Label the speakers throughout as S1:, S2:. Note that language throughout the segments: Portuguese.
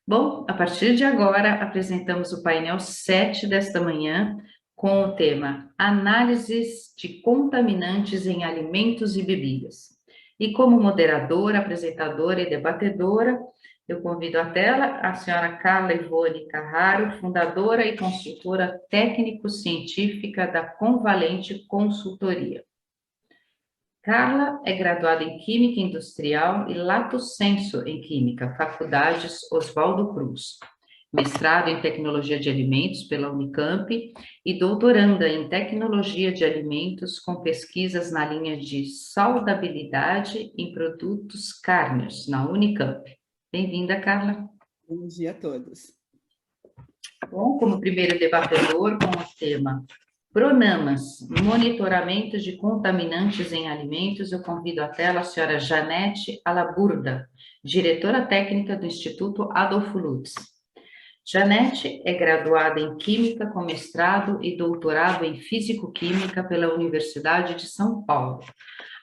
S1: Bom, a partir de agora, apresentamos o painel 7 desta manhã, com o tema Análises de contaminantes em alimentos e bebidas. E como moderadora, apresentadora e debatedora, eu convido à tela a senhora Carla Ivone Carraro, fundadora e consultora técnico-científica da Convalente Consultoria. Carla é graduada em Química Industrial e Lato Sensu em Química, Faculdades Oswaldo Cruz. Mestrado em Tecnologia de Alimentos pela Unicamp e doutoranda em Tecnologia de Alimentos com pesquisas na linha de saudabilidade em produtos cárneos, na Unicamp. Bem-vinda, Carla.
S2: Bom dia a todos.
S1: Bom, como primeiro debatedor com o tema Pronamas, monitoramento de contaminantes em alimentos, eu convido à tela a senhora Janete Alaburda, diretora técnica do Instituto Adolfo Lutz. Janete é graduada em Química com mestrado e doutorado em Físico-Química pela Universidade de São Paulo.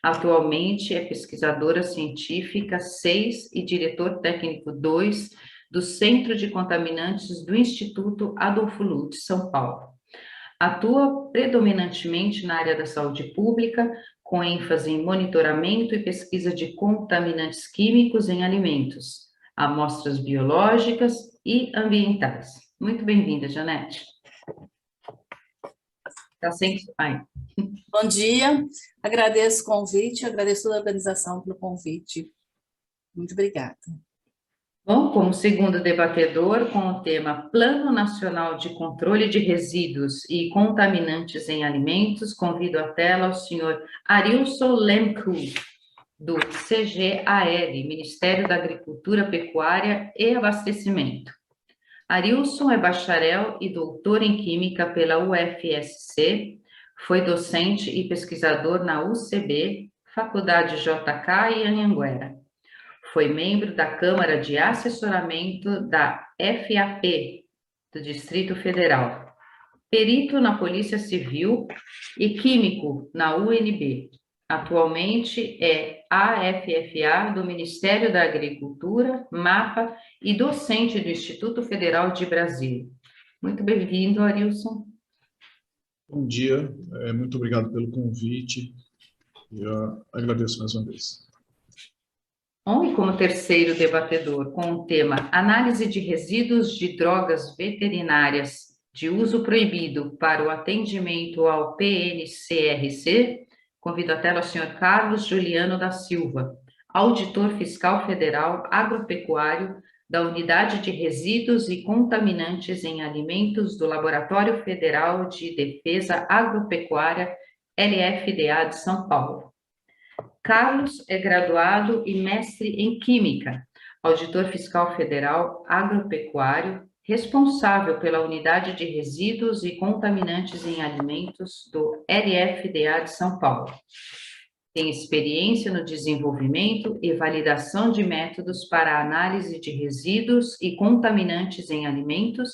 S1: Atualmente é pesquisadora científica 6 e diretor técnico 2 do Centro de Contaminantes do Instituto Adolfo Lutz, São Paulo. Atua predominantemente na área da saúde pública, com ênfase em monitoramento e pesquisa de contaminantes químicos em alimentos, amostras biológicas e ambientais. Muito bem-vinda, Janete. Está sem...
S3: Bom dia, agradeço o convite, agradeço toda a organização pelo convite. Muito obrigada.
S1: Bom, como segundo debatedor, com o tema Plano Nacional de Controle de Resíduos e Contaminantes em Alimentos, convido à tela o senhor Arilson Lemku, do CGAL, Ministério da Agricultura, Pecuária e Abastecimento. Arilson é bacharel e doutor em Química pela UFSC, foi docente e pesquisador na UCB, Faculdade JK e Anhanguera. Foi membro da Câmara de Assessoramento da FAP, do Distrito Federal. Perito na Polícia Civil e químico na UNB. Atualmente é AFFA do Ministério da Agricultura, MAPA e docente do Instituto Federal de Brasília. Muito bem-vindo, Arilson.
S4: Bom dia, muito obrigado pelo convite e agradeço mais uma vez.
S1: Bom, e como terceiro debatedor, com o tema Análise de resíduos de drogas veterinárias de uso proibido para o atendimento ao PNCRC, convido a tela o senhor Carlos Juliano da Silva, auditor fiscal federal agropecuário da Unidade de Resíduos e Contaminantes em Alimentos do Laboratório Federal de Defesa Agropecuária, LFDA de São Paulo. Carlos é graduado e mestre em Química, auditor fiscal federal agropecuário, responsável pela Unidade de Resíduos e Contaminantes em Alimentos do LFDA de São Paulo. Tem experiência no desenvolvimento e validação de métodos para análise de resíduos e contaminantes em alimentos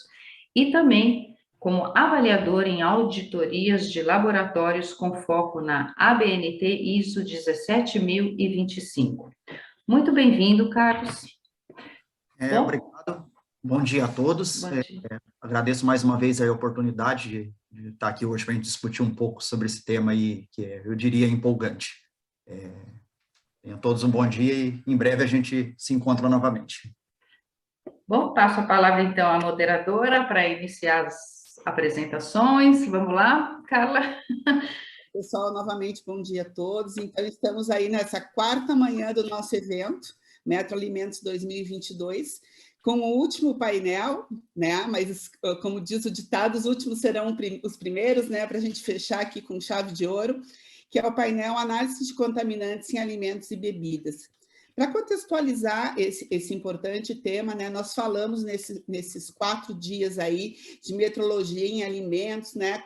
S1: e também como avaliador em auditorias de laboratórios com foco na ABNT ISO 17025. Muito bem-vindo, Carlos.
S5: Obrigado. Bom dia a todos.
S1: Bom dia.
S5: Agradeço mais uma vez a oportunidade de estar aqui hoje para a gente discutir um pouco sobre esse tema aí, que eu diria empolgante. Tenham todos um bom dia e em breve a gente se encontra novamente.
S1: Bom, passo a palavra então à moderadora para iniciar as apresentações. Vamos lá, Carla.
S2: Pessoal, novamente, bom dia a todos. Então, estamos aí nessa quarta manhã do nosso evento, Metro Alimentos 2022, com o último painel, né? Mas, como diz o ditado, os últimos serão os primeiros, né? Para a gente fechar aqui com chave de ouro, que é o painel Análise de Contaminantes em Alimentos e Bebidas. Para contextualizar esse importante tema, né, nós falamos nesses 4 dias aí de metrologia em alimentos, né,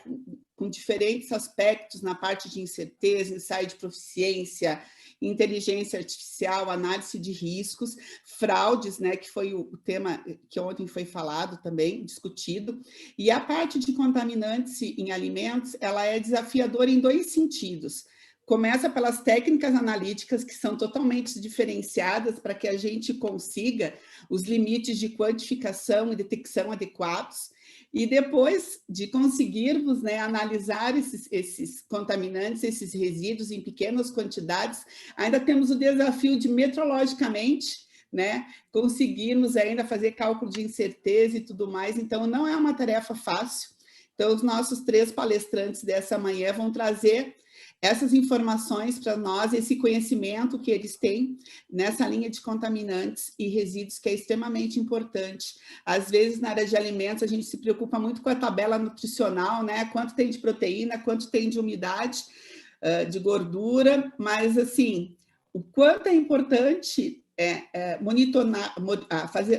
S2: com diferentes aspectos na parte de incerteza, ensaio de proficiência, inteligência artificial, análise de riscos, fraudes, né, que foi o tema que ontem foi falado também, discutido, e a parte de contaminantes em alimentos, ela é desafiadora em 2 sentidos. começa pelas técnicas analíticas, que são totalmente diferenciadas para que a gente consiga os limites de quantificação e detecção adequados, e depois de conseguirmos, né, analisar esses contaminantes, esses resíduos em pequenas quantidades, ainda temos o desafio de metrologicamente, né, conseguirmos ainda fazer cálculo de incerteza e tudo mais, então não é uma tarefa fácil. Então, os nossos 3 palestrantes dessa manhã vão trazer essas informações para nós, esse conhecimento que eles têm nessa linha de contaminantes e resíduos, que é extremamente importante. Às vezes, na área de alimentos, a gente se preocupa muito com a tabela nutricional, né? Quanto tem de proteína, quanto tem de umidade, de gordura, mas, assim, o quanto é importante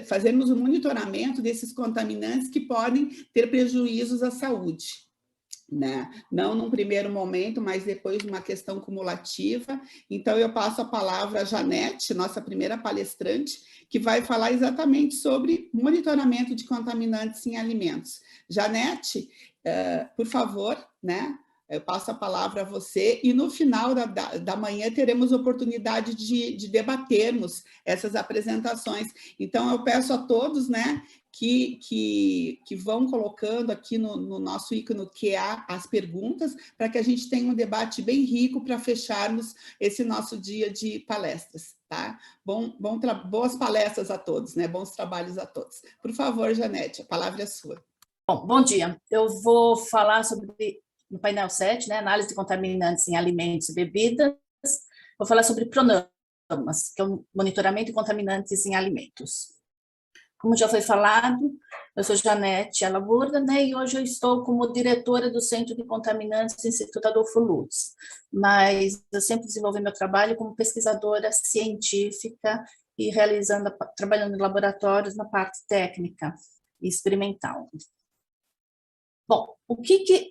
S2: fazermos o monitoramento desses contaminantes que podem ter prejuízos à saúde, né? Não num primeiro momento, mas depois de uma questão cumulativa. Então, eu passo a palavra à Janete, nossa primeira palestrante, que vai falar exatamente sobre monitoramento de contaminantes em alimentos. Janete, por favor, né? Eu passo a palavra a você, e no final da manhã teremos oportunidade de debatermos essas apresentações. Então, eu peço a todos, né, que vão colocando aqui no nosso ícone QA as perguntas, para que a gente tenha um debate bem rico para fecharmos esse nosso dia de palestras, tá? Boas palestras a todos, né? Bons trabalhos a todos. Por favor, Janete, a palavra é sua.
S3: Bom dia. Eu vou falar sobre, no painel 7, né, análise de contaminantes em alimentos e bebidas. Vou falar sobre PRONAMAs, que é o monitoramento de contaminantes em alimentos. Como já foi falado, eu sou Janete Alaburda, né, e hoje eu estou como diretora do Centro de Contaminantes do Instituto Adolfo Lutz, mas eu sempre desenvolvi meu trabalho como pesquisadora científica e trabalhando em laboratórios na parte técnica e experimental. Bom, o que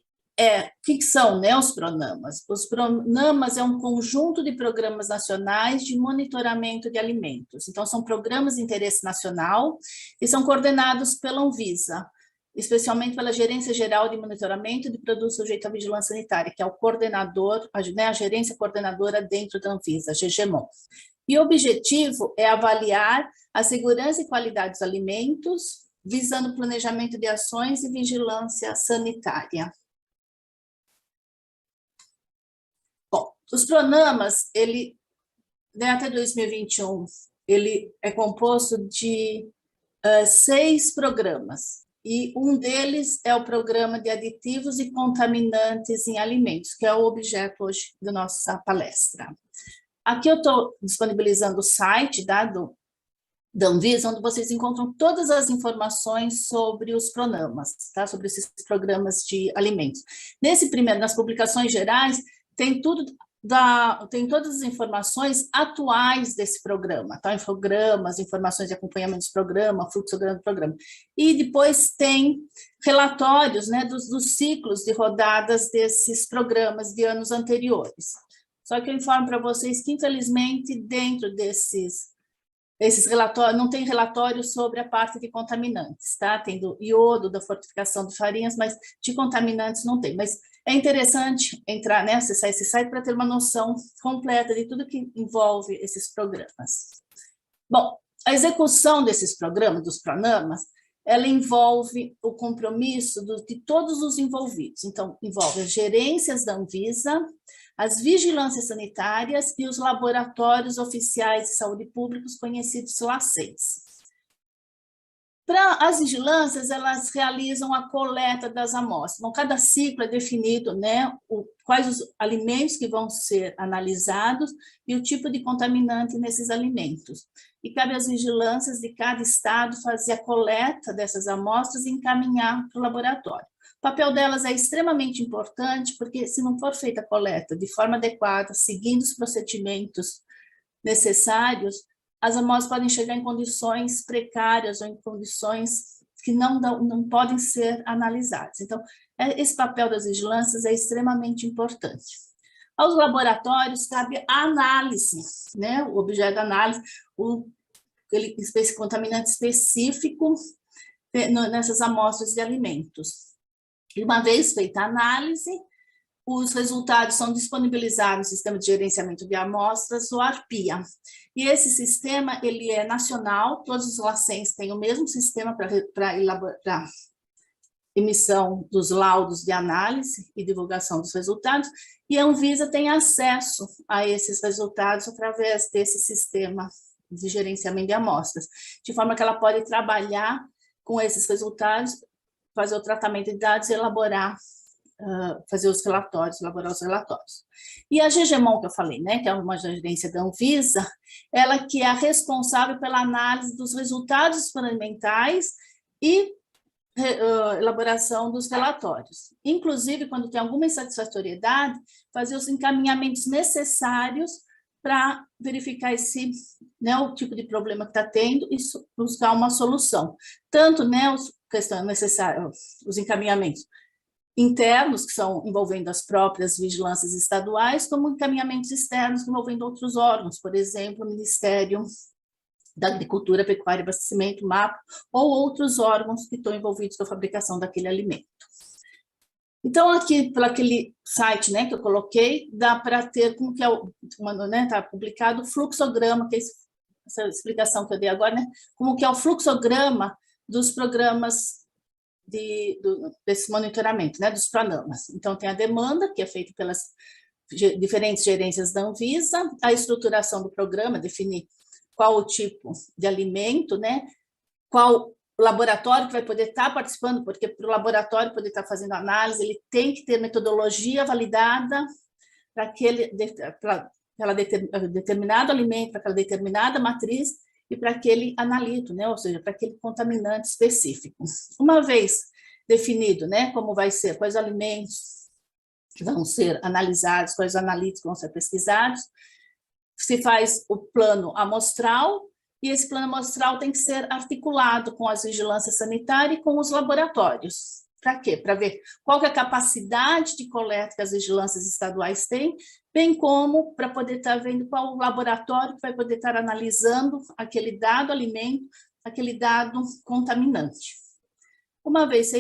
S3: são, né, os PRONAMAs? Os PRONAMAs é um conjunto de programas nacionais de monitoramento de alimentos. Então, são programas de interesse nacional e são coordenados pela Anvisa, especialmente pela Gerência Geral de Monitoramento de Produtos sujeitos à Vigilância Sanitária, que é o coordenador, né, a gerência coordenadora dentro da Anvisa, GGMON. E o objetivo é avaliar a segurança e qualidade dos alimentos, visando o planejamento de ações e vigilância sanitária. Bom, os PRONAMAs, né, até 2021, ele é composto de 6 programas, e um deles é o programa de aditivos e contaminantes em alimentos, que é o objeto hoje da nossa palestra. Aqui eu estou disponibilizando o site da Anvisa, onde vocês encontram todas as informações sobre os PRONAMAs, tá? Sobre esses programas de alimentos. Nas publicações gerais, tem todas as informações atuais desse programa, tá? Infogramas, informações de acompanhamento do programa, fluxograma do programa. E depois tem relatórios, né, dos ciclos de rodadas desses programas de anos anteriores. Só que eu informo para vocês que, infelizmente, dentro esses relatórios, não tem relatório sobre a parte de contaminantes, tá? Tem do iodo, da fortificação de farinhas, mas de contaminantes não tem. Mas é interessante entrar, né, acessar esse site para ter uma noção completa de tudo que envolve esses programas. Bom, a execução desses programas, dos PRONAMAs, ela envolve o compromisso de todos os envolvidos. Então, envolve as gerências da Anvisa, as vigilâncias sanitárias e os laboratórios oficiais de saúde públicos, conhecidos LACEIs. As vigilâncias, elas realizam a coleta das amostras. Então, cada ciclo é definido, né, quais os alimentos que vão ser analisados e o tipo de contaminante nesses alimentos. E cabe às vigilâncias de cada estado fazer a coleta dessas amostras e encaminhar para o laboratório. O papel delas é extremamente importante, porque se não for feita a coleta de forma adequada, seguindo os procedimentos necessários, as amostras podem chegar em condições precárias ou em condições que não podem ser analisadas. Então, esse papel das vigilâncias é extremamente importante. Aos laboratórios cabe a análise, né? O objeto da análise, esse contaminante específico nessas amostras de alimentos. E uma vez feita a análise, os resultados são disponibilizados no Sistema de Gerenciamento de Amostras, o ARPIA. E esse sistema, ele é nacional, todos os LACENs têm o mesmo sistema para emissão dos laudos de análise e divulgação dos resultados, e a Anvisa tem acesso a esses resultados através desse sistema de gerenciamento de amostras, de forma que ela pode trabalhar com esses resultados, fazer o tratamento de dados e elaborar, fazer os relatórios, elaborar os relatórios. E a GGMON, que eu falei, né, que é uma gerência da Anvisa, ela que é a responsável pela análise dos resultados experimentais e elaboração dos relatórios. Inclusive, quando tem alguma insatisfatoriedade, fazer os encaminhamentos necessários para verificar esse, né, o tipo de problema que está tendo e buscar uma solução. Tanto, né, os encaminhamentos internos, que são envolvendo as próprias vigilâncias estaduais, como encaminhamentos externos envolvendo outros órgãos, por exemplo, o Ministério da Agricultura, Pecuária e Abastecimento, MAPA, ou outros órgãos que estão envolvidos com a fabricação daquele alimento. Então, aqui, pelo aquele site, né, que eu coloquei, dá para ter, como que é, está publicado o fluxograma, que é essa explicação que eu dei agora, né, como que é o fluxograma dos programas desse monitoramento, né, dos PRONAMAs. Então, tem a demanda, que é feita pelas diferentes gerências da Anvisa, a estruturação do programa, definir qual o tipo de alimento, né? Qual laboratório que vai poder estar participando, porque para o laboratório poder estar fazendo análise, ele tem que ter metodologia validada para aquele determinado alimento, para aquela determinada matriz e para aquele analito, né? Ou seja, para aquele contaminante específico. Uma vez definido, né, como vai ser, quais alimentos vão ser analisados, quais analíticos vão ser pesquisados, se faz o plano amostral, e esse plano amostral tem que ser articulado com as vigilâncias sanitárias e com os laboratórios. Para quê? Para ver qual que é a capacidade de coleta que as vigilâncias estaduais têm, bem como para poder estar vendo qual o laboratório que vai poder estar analisando aquele dado alimento, aquele dado contaminante. Uma vez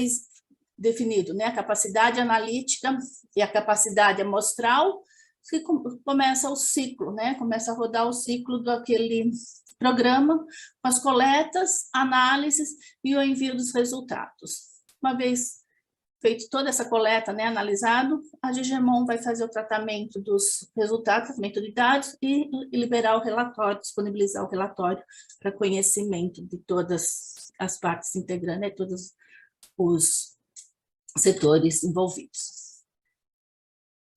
S3: definido, né, a capacidade analítica e a capacidade amostral, que começa o ciclo, né? Começa a rodar o ciclo daquele programa, com as coletas, análises e o envio dos resultados. Uma vez feito toda essa coleta, né, analisado, a GGMON vai fazer o tratamento dos resultados, tratamento de dados e liberar o relatório, disponibilizar o relatório para conhecimento de todas as partes integrantes, né, todos os setores envolvidos.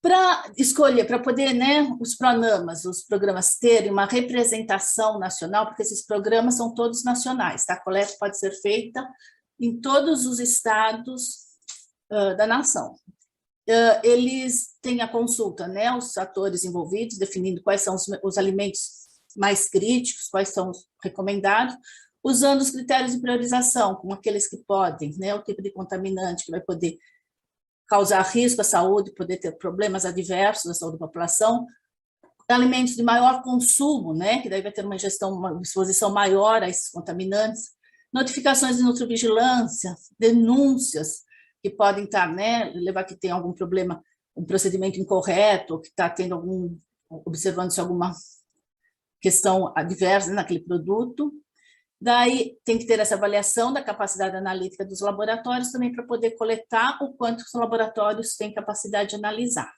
S3: Para escolher, para poder, né, os PRONAMAs, os programas terem uma representação nacional, porque esses programas são todos nacionais, tá? A coleta pode ser feita em todos os estados da nação. Eles têm a consulta, né, os atores envolvidos, definindo quais são os alimentos mais críticos, quais são os recomendados, usando os critérios de priorização, como aqueles que podem, né, o tipo de contaminante que vai poder causar risco à saúde, poder ter problemas adversos à saúde da população, alimentos de maior consumo, né, que daí vai ter uma exposição maior a esses contaminantes, notificações de nutrovigilância, denúncias que podem estar, né, levar que tem algum problema, um procedimento incorreto, que está tendo observando-se alguma questão adversa naquele produto. Daí tem que ter essa avaliação da capacidade analítica dos laboratórios também para poder coletar o quanto os laboratórios têm capacidade de analisar.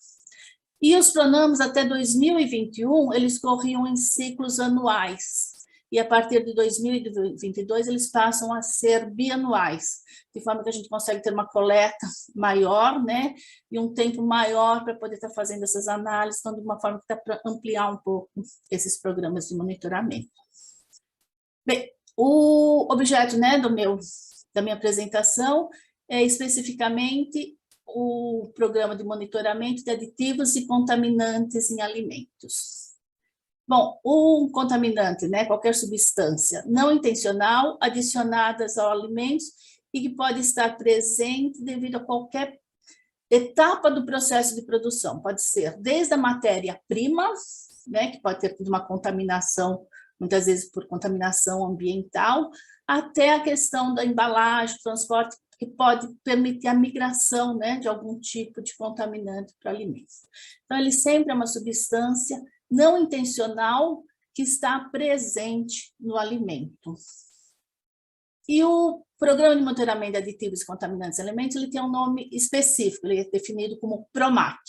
S3: E os PRONAMAs até 2021, eles corriam em ciclos anuais. E a partir de 2022, eles passam a ser bianuais, de forma que a gente consegue ter uma coleta maior, né, e um tempo maior para poder estar fazendo essas análises, então de uma forma que dá para ampliar um pouco esses programas de monitoramento. Bem, o objeto, né, da minha apresentação é especificamente o programa de monitoramento de aditivos e contaminantes em alimentos. Bom, um contaminante, né, qualquer substância não intencional adicionadas aos alimentos e que pode estar presente devido a qualquer etapa do processo de produção. Pode ser desde a matéria-prima, né, que pode ter uma contaminação, muitas vezes por contaminação ambiental, até a questão da embalagem, transporte, que pode permitir a migração, né, de algum tipo de contaminante para alimentos. Então, ele sempre é uma substância não intencional que está presente no alimento. E o Programa de Monitoramento de Aditivos e Contaminantes em Alimentos, ele tem um nome específico, ele é definido como PROMAC.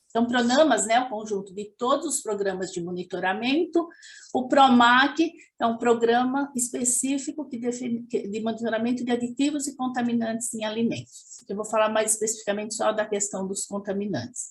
S3: Então, PRONAMAS, né, o conjunto de todos os programas de monitoramento. O PROMAC é um programa específico de monitoramento de aditivos e contaminantes em alimentos. Eu vou falar mais especificamente só da questão dos contaminantes.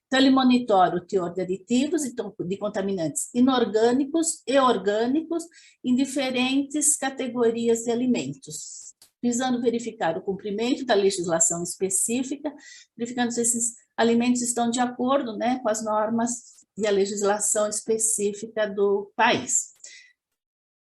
S3: Então, ele monitora o teor de aditivos e de contaminantes inorgânicos e orgânicos em diferentes categorias de alimentos, visando verificar o cumprimento da legislação específica, verificando se esses alimentos estão de acordo, né, com as normas e a legislação específica do país.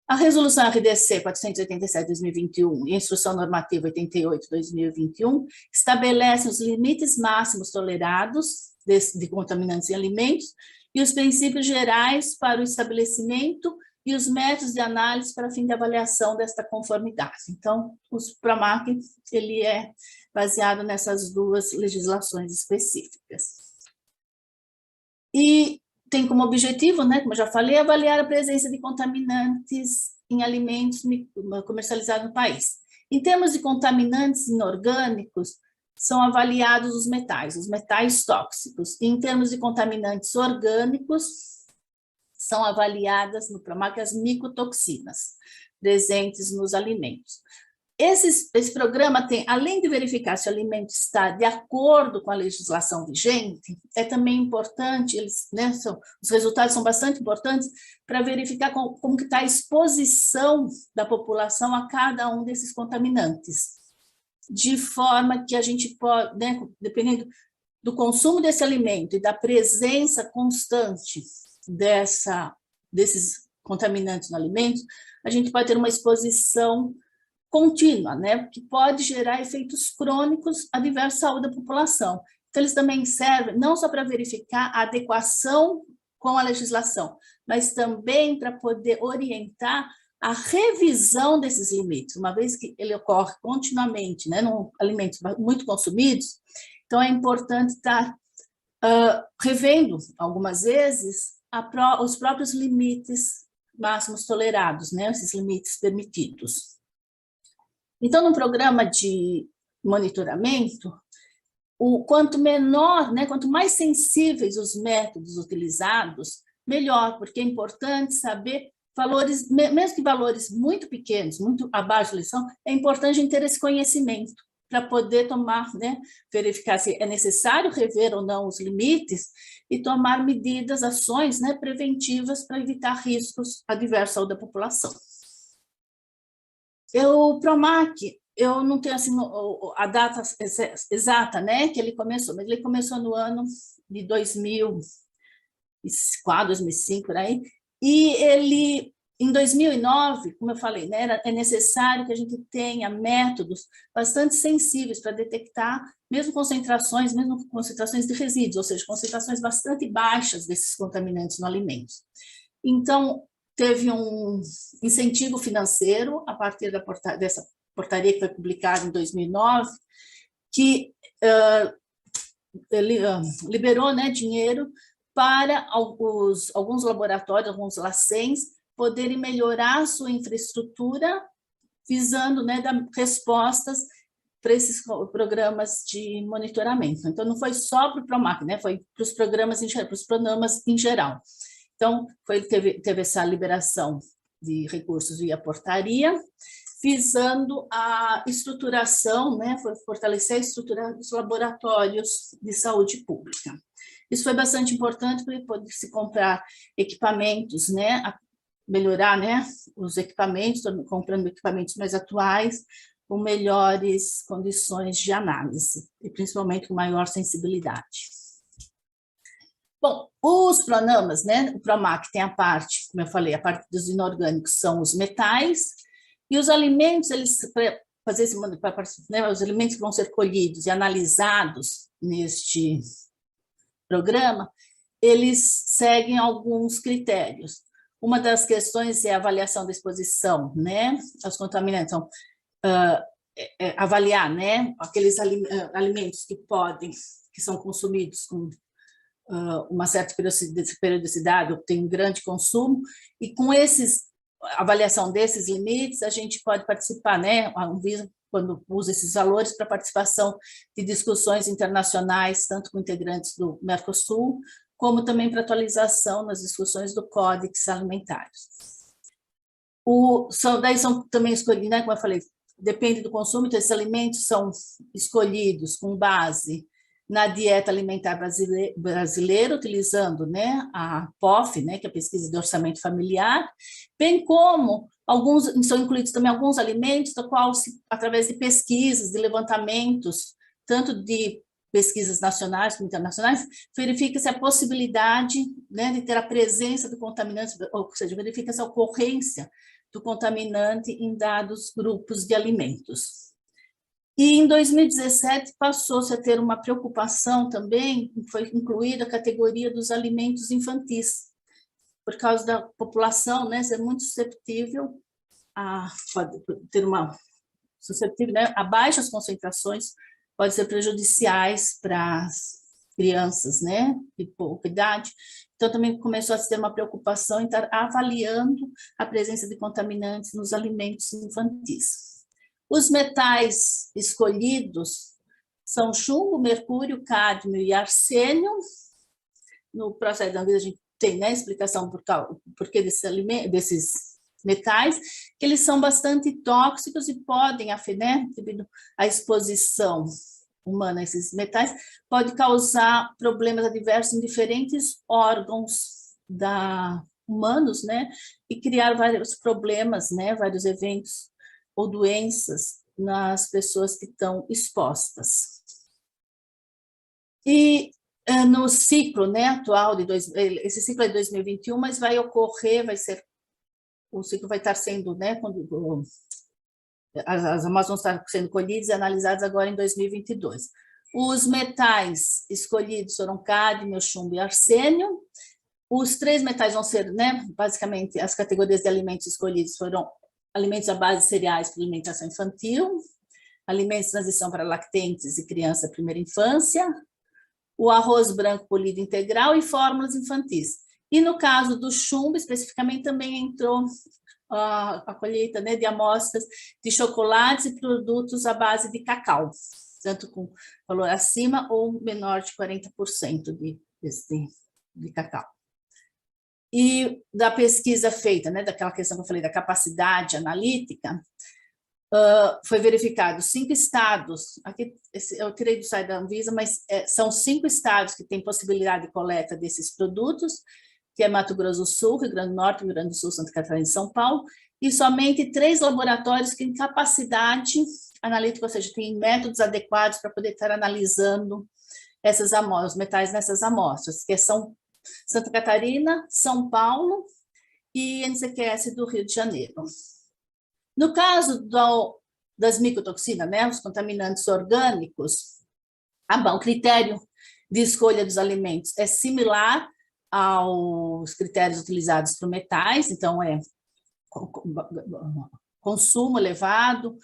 S3: A Resolução RDC 487/2021 e a Instrução Normativa 88/2021 estabelecem os limites máximos tolerados de contaminantes em alimentos e os princípios gerais para o estabelecimento e os métodos de análise para fim de avaliação desta conformidade. Então, o PROMAC, ele é baseado nessas duas legislações específicas. E tem como objetivo, né, como eu já falei, avaliar a presença de contaminantes em alimentos comercializados no país. Em termos de contaminantes inorgânicos, são avaliados os metais tóxicos. E em termos de contaminantes orgânicos, são avaliadas no PROMAC as micotoxinas presentes nos alimentos. Esse programa tem, além de verificar se o alimento está de acordo com a legislação vigente, é também importante, os resultados são bastante importantes para verificar como que está a exposição da população a cada um desses contaminantes, de forma que a gente pode, né, dependendo do consumo desse alimento e da presença constante desses contaminantes no alimento, a gente pode ter uma exposição contínua, né, que pode gerar efeitos crônicos à diversa saúde da população. Então, eles também servem não só para verificar a adequação com a legislação, mas também para poder orientar a revisão desses limites, uma vez que ele ocorre continuamente, né, em alimentos muito consumidos. Então, é importante estar revendo, algumas vezes, os próprios limites máximos tolerados, né, esses limites permitidos. Então, no programa de monitoramento, quanto menor, né, quanto mais sensíveis os métodos utilizados, melhor, porque é importante saber valores, mesmo que valores muito pequenos, muito abaixo da lição, é importante a gente ter esse conhecimento para poder tomar, né, verificar se é necessário rever ou não os limites e tomar medidas, ações, né, preventivas para evitar riscos à diversa saúde da população. O PROMAC, eu não tenho assim a data exata, né, que ele começou, mas ele começou no ano de 2004, 2005, por aí, e ele, em 2009, como eu falei, né, é necessário que a gente tenha métodos bastante sensíveis para detectar mesmo concentrações de resíduos, ou seja, concentrações bastante baixas desses contaminantes no alimento. Então, teve um incentivo financeiro a partir dessa portaria que foi publicada em 2009, que ele liberou, né, dinheiro para alguns laboratórios, alguns LACENs, poderem melhorar a sua infraestrutura, visando, né, dar respostas para esses programas de monitoramento. Então, não foi só para o PROMAC, né, foi para os programas, para os PRONAMAS em geral. Então, teve essa liberação de recursos via portaria, visando a estruturação, né, foi fortalecer a estrutura dos laboratórios de saúde pública. Isso foi bastante importante para poder se comprar equipamentos, né, melhorar, né, os equipamentos, comprando equipamentos mais atuais, com melhores condições de análise, e principalmente com maior sensibilidade. Bom, os PRONAMAS, né, o PROMAC tem a parte, como eu falei, a parte dos inorgânicos são os metais, e os alimentos, eles, para fazer esse, né, os alimentos que vão ser colhidos e analisados neste programa, eles seguem alguns critérios. Uma das questões é a avaliação da exposição, né, aos contaminantes. Então, avaliar, né, aqueles alimentos que são consumidos com uma certa periodicidade, ou tem um grande consumo, e com avaliação desses limites, a gente pode participar, né, a Anvisa, quando usa esses valores para participação de discussões internacionais, tanto com integrantes do Mercosul, como também para atualização nas discussões do Códex Alimentários. Daí são também escolhidos, né, como eu falei, depende do consumo, então esses alimentos são escolhidos com base na dieta alimentar brasileira, utilizando, né, a POF, né, que é a Pesquisa de Orçamento Familiar, bem como são incluídos também alguns alimentos, do qual, através de pesquisas, de levantamentos, tanto de pesquisas nacionais como internacionais, verifica-se a possibilidade, né, de ter a presença do contaminante, ou seja, verifica-se a ocorrência do contaminante em dados grupos de alimentos. E em 2017 passou-se a ter uma preocupação também, foi incluída a categoria dos alimentos infantis, por causa da população, né, ser muito susceptível pode ter susceptível, né, a baixas concentrações podem ser prejudiciais para as crianças, né, de pouca idade. Então, também começou a ter uma preocupação em estar avaliando a presença de contaminantes nos alimentos infantis. Os metais escolhidos são chumbo, mercúrio, cádmio e arsênio. No processo da Anvisa, a gente tem, né, explicação por que desses metais, que eles são bastante tóxicos e podem, né, devido à exposição humana a esses metais, pode causar problemas adversos em diferentes órgãos humanos, né, e criar vários problemas, né, vários eventos ou doenças nas pessoas que estão expostas. E no ciclo, né, atual, esse ciclo é de 2021, mas o ciclo vai estar sendo, né, quando as amostras vão estar sendo colhidas e analisadas agora em 2022. Os metais escolhidos foram cádmio, chumbo e arsênio. Os 3 metais vão ser, né, basicamente, as categorias de alimentos escolhidos foram alimentos à base de cereais para alimentação infantil, alimentos de transição para lactentes e criança da primeira infância, o arroz branco polido integral e fórmulas infantis. E no caso do chumbo, especificamente, também entrou a colheita, né, de amostras de chocolates e produtos à base de cacau, tanto com valor acima ou menor de 40% de cacau. E da pesquisa feita, né, daquela questão que eu falei, da capacidade analítica, foi verificado 5 estados, aqui eu tirei do site da Anvisa, mas são 5 estados que têm possibilidade de coleta desses produtos, que é Mato Grosso do Sul, Rio Grande do Norte, Rio Grande do Sul, Santa Catarina e São Paulo, e somente 3 laboratórios que têm capacidade analítica, ou seja, têm métodos adequados para poder estar analisando essas amostras, os metais nessas amostras, que são Santa Catarina, São Paulo e NCQS do Rio de Janeiro. No caso das micotoxinas, né, os contaminantes orgânicos, o critério de escolha dos alimentos é similar aos critérios utilizados para metais, então é consumo elevado,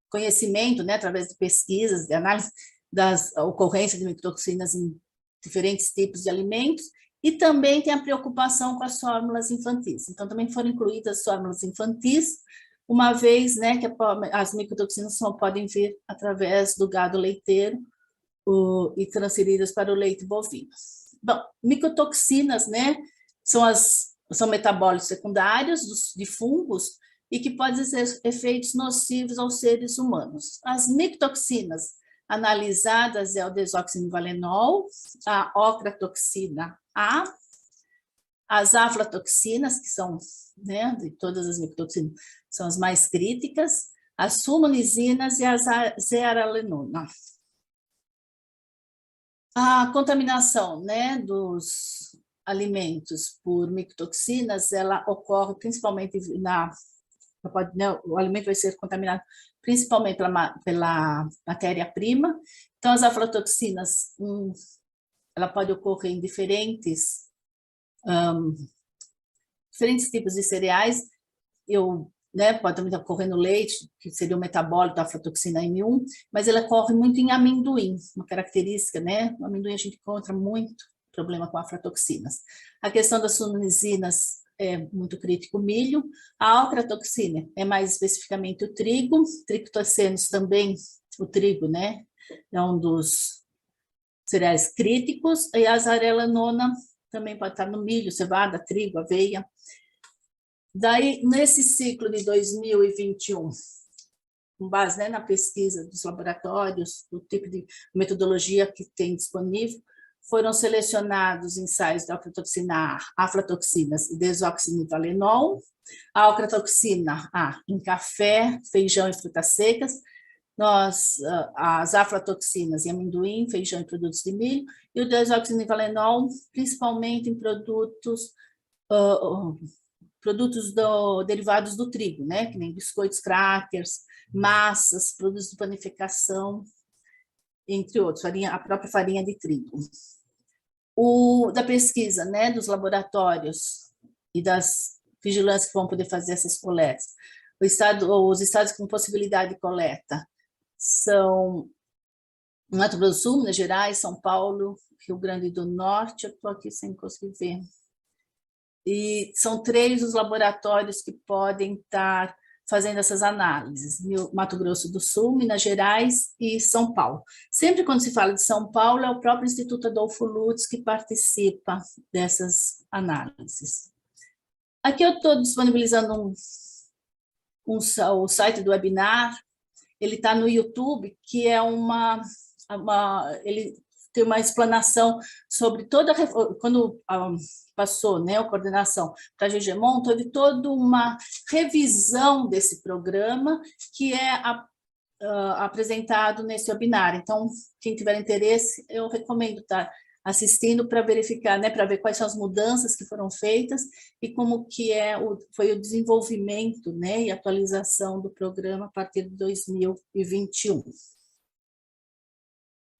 S3: conhecimento, né, através de pesquisas, de análise das ocorrências de micotoxinas em diferentes tipos de alimentos, e também tem a preocupação com as fórmulas infantis. Então, também foram incluídas as fórmulas infantis, uma vez, né, que as micotoxinas só podem vir através do gado leiteiro e transferidas para o leite bovino. Bom, micotoxinas, né, são metabólitos secundários de fungos e que podem ser efeitos nocivos aos seres humanos. As micotoxinas analisadas é o desoxinivalenol, a ocratoxina A, as aflatoxinas, que são, né, de todas as micotoxinas, são as mais críticas, as fumonizinas e a zearalenona. A contaminação, né, dos alimentos por micotoxinas, ela ocorre principalmente o alimento vai ser contaminado principalmente pela matéria-prima. Então, as aflatoxinas, ela pode ocorrer em diferentes tipos de cereais. Eu né? Pode também ocorrer no leite, que seria o metabólito da aflatoxina M1, mas ela ocorre muito em amendoim, uma característica, né? No amendoim a gente encontra muito problema com aflatoxinas. A questão das sunisinas é muito crítico, o milho. A ocratoxina é mais especificamente o trigo, trictocenos também, o trigo, né? É um dos cereais críticos, e a azarelanona também pode estar no milho, cevada, trigo, aveia. Daí, nesse ciclo de 2021, com base, né, na pesquisa dos laboratórios, do tipo de metodologia que tem disponível, foram selecionados ensaios de ocratoxina A, aflatoxinas e desoxinivalenol, a ocratoxina A em café, feijão e frutas secas, as aflatoxinas em amendoim, feijão e produtos de milho, e o desoxinivalenol principalmente em produtos derivados do trigo, né? Que nem biscoitos, crackers, massas, produtos de panificação, entre outros, a própria farinha de trigo. Da pesquisa, né, dos laboratórios e das vigilâncias que vão poder fazer essas coletas, os estados com possibilidade de coleta são Mato Grosso do Sul, Minas Gerais, São Paulo, Rio Grande do Norte, eu estou aqui sem conseguir ver. E são 3 os laboratórios que podem estar fazendo essas análises, Mato Grosso do Sul, Minas Gerais e São Paulo. Sempre quando se fala de São Paulo, é o próprio Instituto Adolfo Lutz que participa dessas análises. Aqui eu estou disponibilizando o site do webinar, ele está no YouTube, que é ele tem uma explanação sobre quando passou, né, a coordenação para a Gegemon, teve toda uma revisão desse programa que é apresentado nesse webinar. Então, quem tiver interesse, eu recomendo estar assistindo para verificar, né, para ver quais são as mudanças que foram feitas e como que foi o desenvolvimento, né, e atualização do programa a partir de 2021.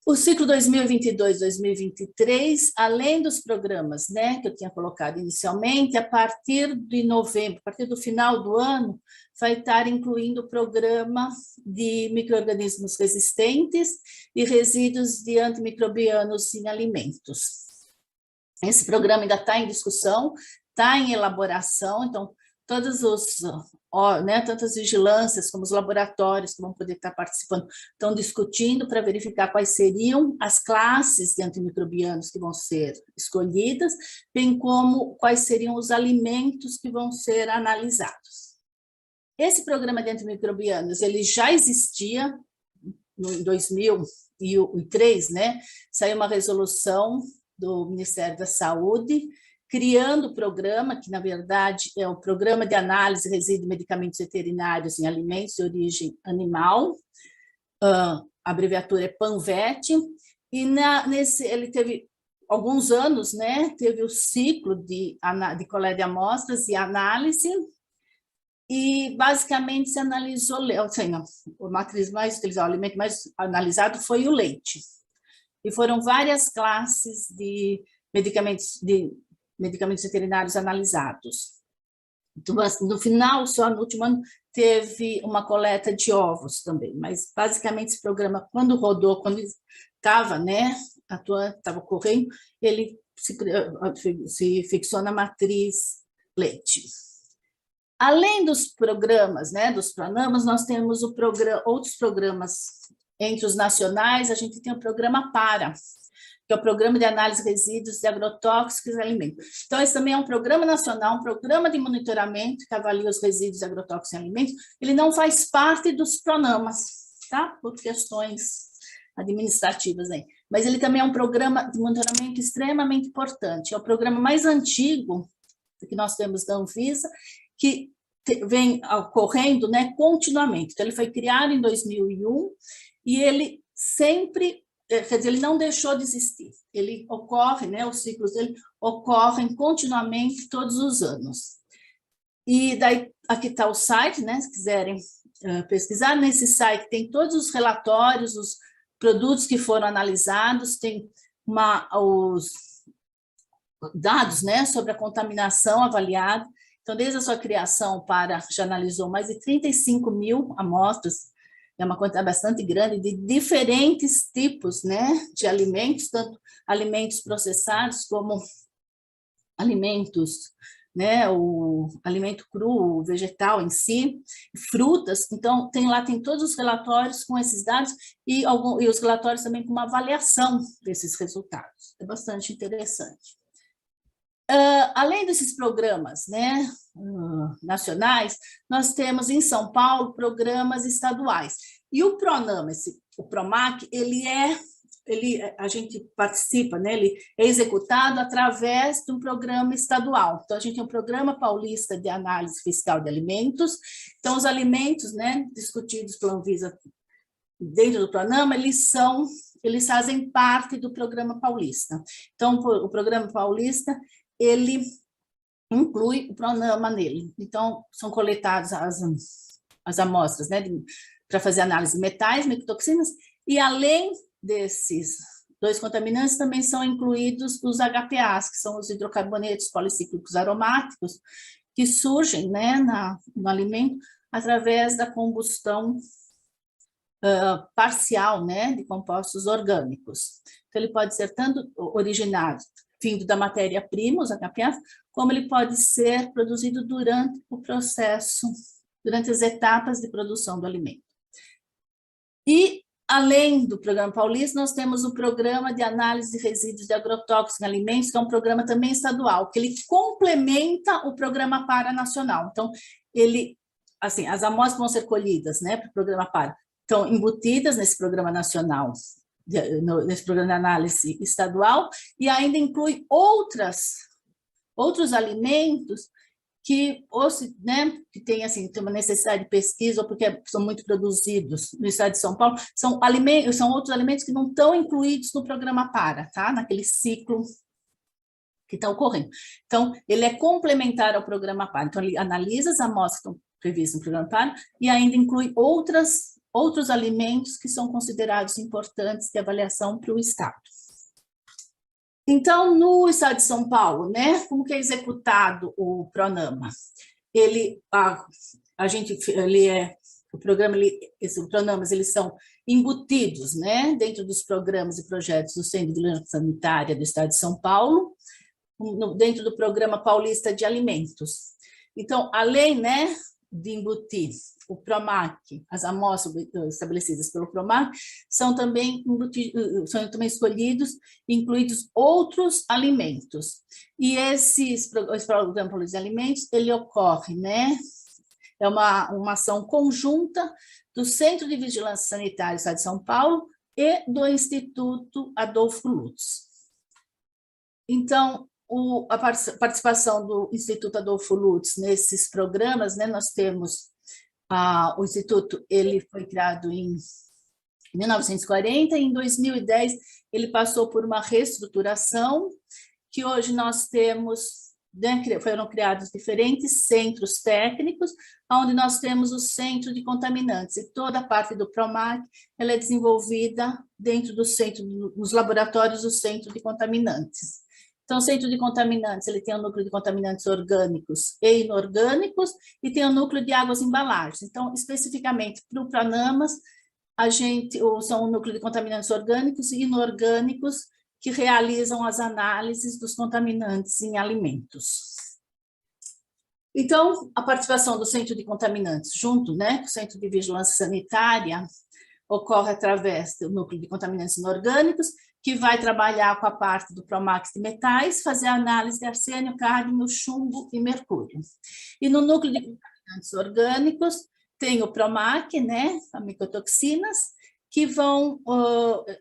S3: O ciclo 2022-2023, além dos programas, né, que eu tinha colocado inicialmente, a partir de novembro, a partir do final do ano, vai estar incluindo o programa de micro-organismos resistentes e resíduos de antimicrobianos em alimentos. Esse programa ainda está em discussão, está em elaboração, então todos né, tanto as vigilâncias como os laboratórios que vão poder estar participando estão discutindo para verificar quais seriam as classes de antimicrobianos que vão ser escolhidas, bem como quais seriam os alimentos que vão ser analisados. Esse programa de antimicrobianos, ele já existia em 2003, né? Saiu uma resolução do Ministério da Saúde criando o programa, que na verdade é o Programa de Análise de Resíduos e Medicamentos Veterinários em Alimentos de Origem Animal, a abreviatura é PANVET, e ele teve alguns anos, né, teve o ciclo de coleta de amostras e análise, e basicamente se analisou, a matriz mais utilizada, o alimento mais analisado foi o leite, e foram várias classes de medicamentos veterinários analisados. Então, no final, só no último ano, teve uma coleta de ovos também, mas basicamente esse programa, quando rodou, quando estava, né, estava ocorrendo, ele se fixou na matriz leite. Além dos programas, né, dos PRONAMAs, nós temos outros programas entre os nacionais, a gente tem o programa PARA, que é o Programa de Análise de Resíduos de Agrotóxicos e Alimentos. Então, esse também é um programa nacional, um programa de monitoramento que avalia os resíduos de agrotóxicos e alimentos. Ele não faz parte dos PRONAMAs, tá? Por questões administrativas aí. Mas ele também é um programa de monitoramento extremamente importante. É o programa mais antigo que nós temos da Anvisa, que vem ocorrendo, né, continuamente. Então, ele foi criado em 2001 e ele sempre... Quer dizer, ele não deixou de existir, ele ocorre, né, os ciclos dele ocorrem continuamente todos os anos. E daí, aqui está o site, né, se quiserem pesquisar, nesse site tem todos os relatórios, os produtos que foram analisados, tem os dados, né, sobre a contaminação avaliada, Então, desde a sua criação, já analisou mais de 35 mil amostras, é uma quantidade bastante grande de diferentes tipos, né, de alimentos, tanto alimentos processados como alimentos, né, o alimento cru, o vegetal em si, frutas. Então, tem todos os relatórios com esses dados e os relatórios também com uma avaliação desses resultados. É bastante interessante. Além desses programas, né, nacionais, nós temos em São Paulo programas estaduais. E o PRONAMA, o PROMAC, a gente participa, né, ele é executado através de um programa estadual. Então, a gente tem um Programa Paulista de Análise Fiscal de Alimentos. Então, os alimentos, né, discutidos pela Anvisa dentro do PRONAMA, eles fazem parte do Programa Paulista. Então, o Programa Paulista, ele inclui o PRONAMA nele. Então, são coletadas as amostras, né, para fazer análise de metais, micotoxinas, e além desses 2 contaminantes, também são incluídos os HPAs, que são os hidrocarbonetos policíclicos aromáticos, que surgem, né, no alimento através da combustão parcial, né, de compostos orgânicos. Então, ele pode ser tanto originado, vindo da matéria-prima, os HPAs, como ele pode ser produzido durante o processo, durante as etapas de produção do alimento. E, além do Programa Paulista, nós temos o Programa de Análise de Resíduos de Agrotóxicos em Alimentos, que é um programa também estadual, que ele complementa o Programa PARA nacional. Então, assim, as amostras vão ser colhidas, né, para o Programa PARA, estão embutidas nesse Programa nacional, nesse Programa de Análise estadual, e ainda inclui outros alimentos que, né, que tem uma necessidade de pesquisa, ou porque são muito produzidos no estado de São Paulo, são outros alimentos que não estão incluídos no Programa PARA, tá? Naquele ciclo que está ocorrendo. Então, ele é complementar ao Programa PARA. Então, ele analisa as amostras que estão previstas no Programa PARA e ainda inclui outros alimentos que são considerados importantes de avaliação para o Estado. Então, no Estado de São Paulo, né, como que é executado o PRONAMA? Esses PRONAMAs, eles são embutidos, né, dentro dos programas e projetos do Centro de Vigilância Sanitária do Estado de São Paulo, dentro do Programa Paulista de Alimentos. Então, além, né, de embutir o PROMAC, as amostras estabelecidas pelo PROMAC, são também escolhidos, incluídos outros alimentos. E esse Programa Paulista de Alimentos, ele ocorre, né? É uma ação conjunta do Centro de Vigilância Sanitária do Estado de São Paulo e do Instituto Adolfo Lutz. Então, a participação do Instituto Adolfo Lutz nesses programas, né, nós temos o Instituto, ele foi criado em 1940, e em 2010 ele passou por uma reestruturação, que hoje nós temos, né, foram criados diferentes centros técnicos, onde nós temos o Centro de Contaminantes, e toda a parte do PROMAC ela é desenvolvida dentro dos laboratórios do Centro de Contaminantes. Então, o Centro de Contaminantes, ele tem o núcleo de contaminantes orgânicos e inorgânicos e tem o núcleo de águas e embalagens. Então, especificamente para o PRONAMAS, são o núcleo de contaminantes orgânicos e inorgânicos que realizam as análises dos contaminantes em alimentos. Então, a participação do Centro de Contaminantes junto, né, com o Centro de Vigilância Sanitária ocorre através do núcleo de contaminantes inorgânicos, que vai trabalhar com a parte do PROMAC de metais, fazer a análise de arsênio, cádmio, chumbo e mercúrio. E no núcleo de contaminantes orgânicos, tem o PROMAC, né, as micotoxinas, que vão,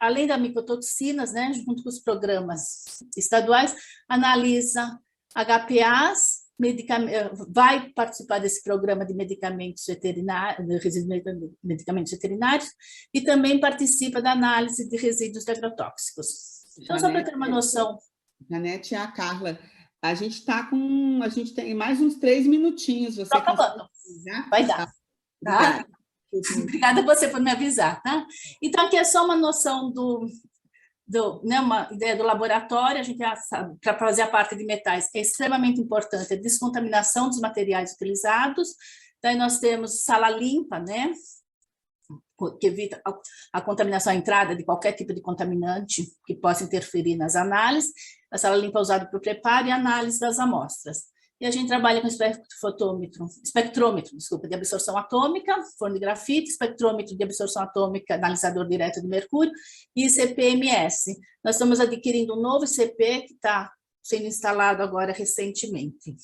S3: além das micotoxinas, né, junto com os programas estaduais, analisa HPAs, vai participar desse programa de medicamentos veterinários, medicamentos veterinários, e também participa da análise de resíduos de agrotóxicos. Então, só para ter uma noção.
S2: Janete e a Carla, a gente tem mais uns 3 minutinhos. Você
S3: acabando. Vai dar. Tá? Obrigada a você por me avisar, tá? Então, aqui é só uma noção né, uma ideia do laboratório, a gente para fazer a parte de metais é extremamente importante a descontaminação dos materiais utilizados. Daí nós temos sala limpa, né, que evita a contaminação, a entrada de qualquer tipo de contaminante que possa interferir nas análises. A sala limpa é usada para o preparo e análise das amostras. E a gente trabalha com espectrômetro, de absorção atômica, forno de grafite, espectrômetro de absorção atômica, analisador direto de mercúrio e ICP-MS. Nós estamos adquirindo um novo ICP que está sendo instalado agora recentemente.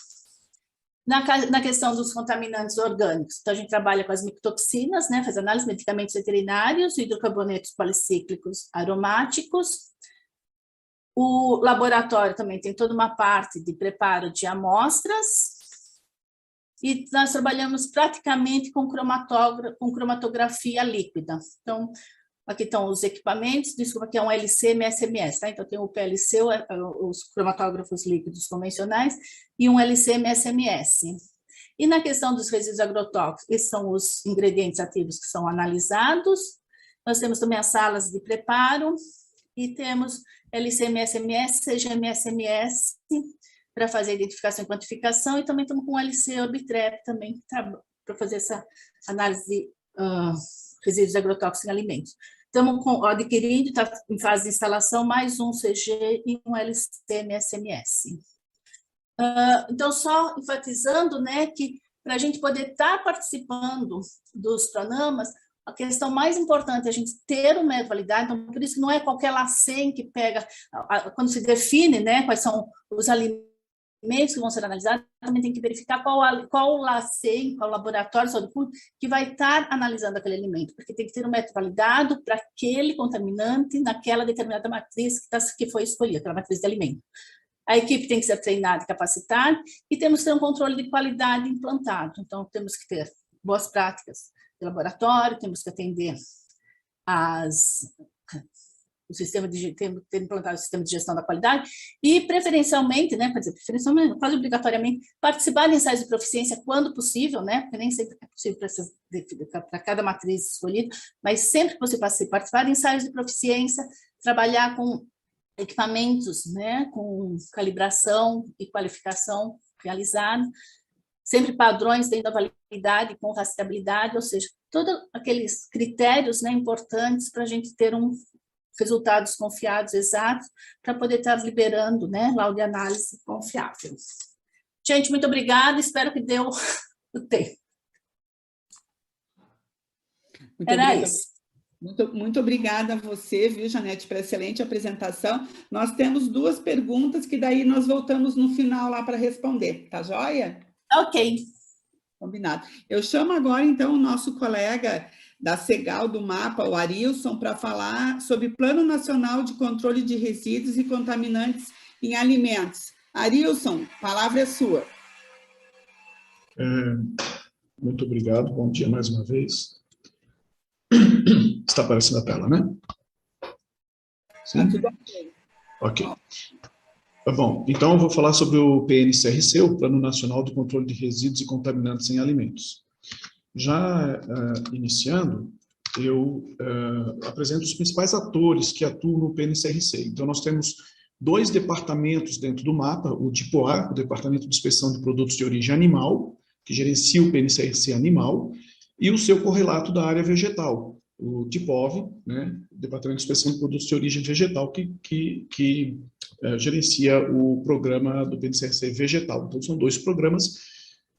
S3: Na questão dos contaminantes orgânicos, então a gente trabalha com as micotoxinas, né, faz análise de medicamentos veterinários, hidrocarbonetos policíclicos aromáticos. O laboratório também tem toda uma parte de preparo de amostras, e nós trabalhamos praticamente com cromatografia líquida. Então, aqui estão os equipamentos, desculpa, aqui é um LC-MS-MS, tá? Então tem o PLC, os cromatógrafos líquidos convencionais, e um LC-MS-MS. E na questão dos resíduos agrotóxicos, esses são os ingredientes ativos que são analisados. Nós temos também as salas de preparo, e temos LC-MS-MS, CG-MS-MS, para fazer identificação e quantificação, e também estamos com o LC-Orbitrap também, para fazer essa análise de resíduos agrotóxicos em alimentos. Estamos adquirindo, está em fase de instalação, mais um CG e um LC-MS-MS. Então, só enfatizando, né, que para a gente poder estar participando dos Pronamas, a questão mais importante é a gente ter uma método de validade, então, por isso que não é qualquer LACEN que pega, quando se define, né, quais são os alimentos que vão ser analisados, também tem que verificar qual LACEN, qual laboratório de saúde pública que vai estar analisando aquele alimento, porque tem que ter um método validado para aquele contaminante naquela determinada matriz que foi escolhida, aquela matriz de alimento. A equipe tem que ser treinada e capacitada, e temos que ter um controle de qualidade implantado. Então, temos que ter boas práticas de laboratório, temos que atender o sistema de ter implantado o sistema de gestão da qualidade e, preferencialmente, né, quer dizer, preferencialmente, quase obrigatoriamente, participar de ensaios de proficiência quando possível, né, porque nem sempre é possível para cada matriz escolhida, mas sempre que você participar de ensaios de proficiência, trabalhar com equipamentos, né, com calibração e qualificação realizada, sempre padrões dentro da validade, com rastreabilidade, ou seja, todos aqueles critérios, né, importantes para a gente ter resultados confiados, exatos, para poder estar liberando, né, laudo de análise confiável. Gente, muito obrigada, espero que deu o tempo. Era isso.
S2: Muito obrigada a você, viu, Janete, pela excelente apresentação. Nós temos 2 perguntas que daí nós voltamos no final lá para responder, tá joia?
S3: Ok.
S2: Combinado. Eu chamo agora, então, o nosso colega da Cegal do MAPA, o Arilson, para falar sobre Plano Nacional de Controle de Resíduos e Contaminantes em Alimentos. Arilson, a palavra é sua.
S4: Muito obrigado, bom dia mais uma vez. Está aparecendo a tela, né? Sim?
S2: Tá tudo ok.
S4: Ok. Bom, então eu vou falar sobre o PNCRC, o Plano Nacional de Controle de Resíduos e Contaminantes em Alimentos. Já iniciando, eu apresento os principais atores que atuam no PNCRC. Então, nós temos 2 departamentos dentro do MAPA, o tipo A, o Departamento de Inspeção de Produtos de Origem Animal, que gerencia o PNCRC animal, e o seu correlato da área vegetal, o TIPOV, né, Departamento de Inspeção de Produtos de Origem Vegetal, que gerencia o programa do PNCRC vegetal. Então, são 2 programas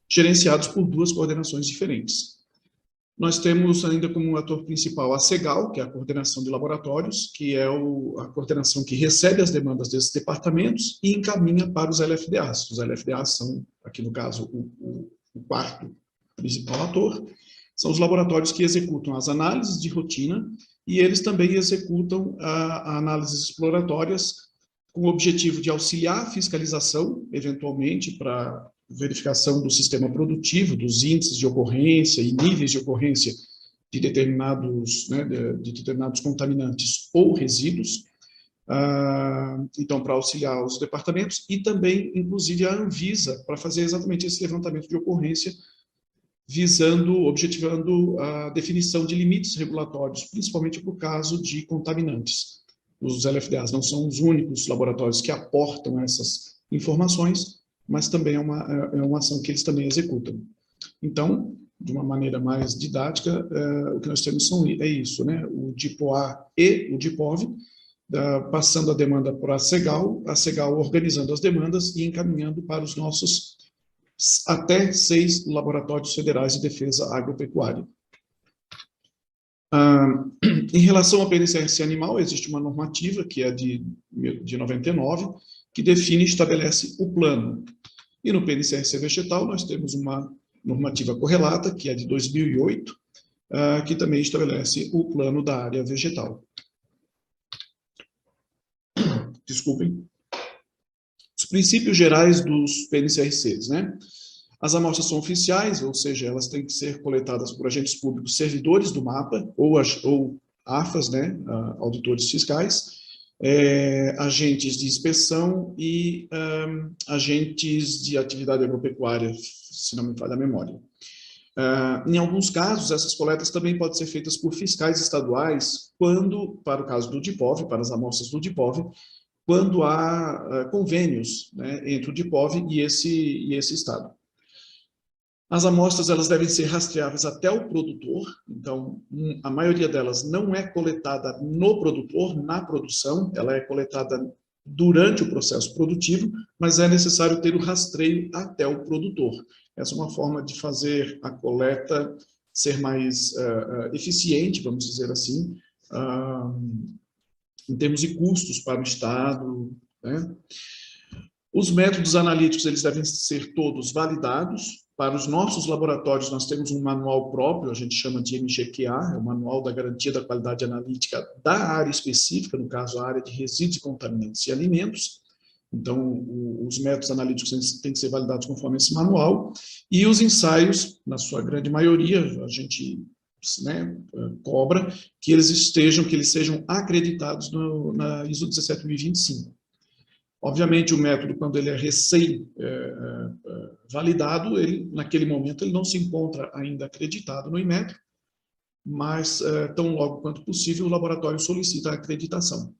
S4: gerenciados por 2 coordenações diferentes. Nós temos ainda como ator principal a CEGAL, que é a coordenação de laboratórios, que é a coordenação que recebe as demandas desses departamentos e encaminha para os LFDAs. Os LFDAs são, aqui no caso, o 4º principal ator, são os laboratórios que executam as análises de rotina e eles também executam análises exploratórias com o objetivo de auxiliar a fiscalização, eventualmente, para verificação do sistema produtivo, dos índices de ocorrência e níveis de ocorrência de determinados contaminantes ou resíduos, então, para auxiliar os departamentos, e também, inclusive, a Anvisa, para fazer exatamente esse levantamento de ocorrência, objetivando a definição de limites regulatórios, principalmente para o caso de contaminantes. Os LFDAs não são os únicos laboratórios que aportam essas informações, mas também é uma ação que eles também executam. Então, de uma maneira mais didática, o que nós temos é isso, né? O DIPOA e o DIPOV, passando a demanda para a CEGAL organizando as demandas e encaminhando para os nossos até 6 laboratórios federais de defesa agropecuária. Em relação ao PNCRC animal, existe uma normativa, que é de 99, que define e estabelece o plano. E no PNCRC vegetal, nós temos uma normativa correlata, que é de 2008, que também estabelece o plano da área vegetal. Desculpem. Os princípios gerais dos PNCRCs, né? As amostras são oficiais, ou seja, elas têm que ser coletadas por agentes públicos servidores do MAPA, ou AFAs, né, auditores fiscais, agentes de inspeção e agentes de atividade agropecuária, se não me falha a memória. Em alguns casos, essas coletas também podem ser feitas por fiscais estaduais, quando, para o caso do DIPOV, para as amostras do DIPOV, quando há convênios, né, entre o DIPOV e esse estado. As amostras elas devem ser rastreáveis até o produtor, então a maioria delas não é coletada no produtor, na produção, ela é coletada durante o processo produtivo, mas é necessário ter o rastreio até o produtor. Essa é uma forma de fazer a coleta ser mais eficiente, vamos dizer assim, em termos de custos para o Estado, né? Os métodos analíticos eles devem ser todos validados. Para os nossos laboratórios, nós temos um manual próprio, a gente chama de MGQA, é o Manual da Garantia da Qualidade Analítica da área específica, no caso, a área de resíduos e contaminantes e alimentos. Então, os métodos analíticos têm que ser validados conforme esse manual, e os ensaios, na sua grande maioria, a gente, né, cobra que eles sejam acreditados na ISO 17025. Obviamente, o método, quando ele é recém-validado, naquele momento ele não se encontra ainda acreditado no Inmetro, mas, tão logo quanto possível, o laboratório solicita a acreditação.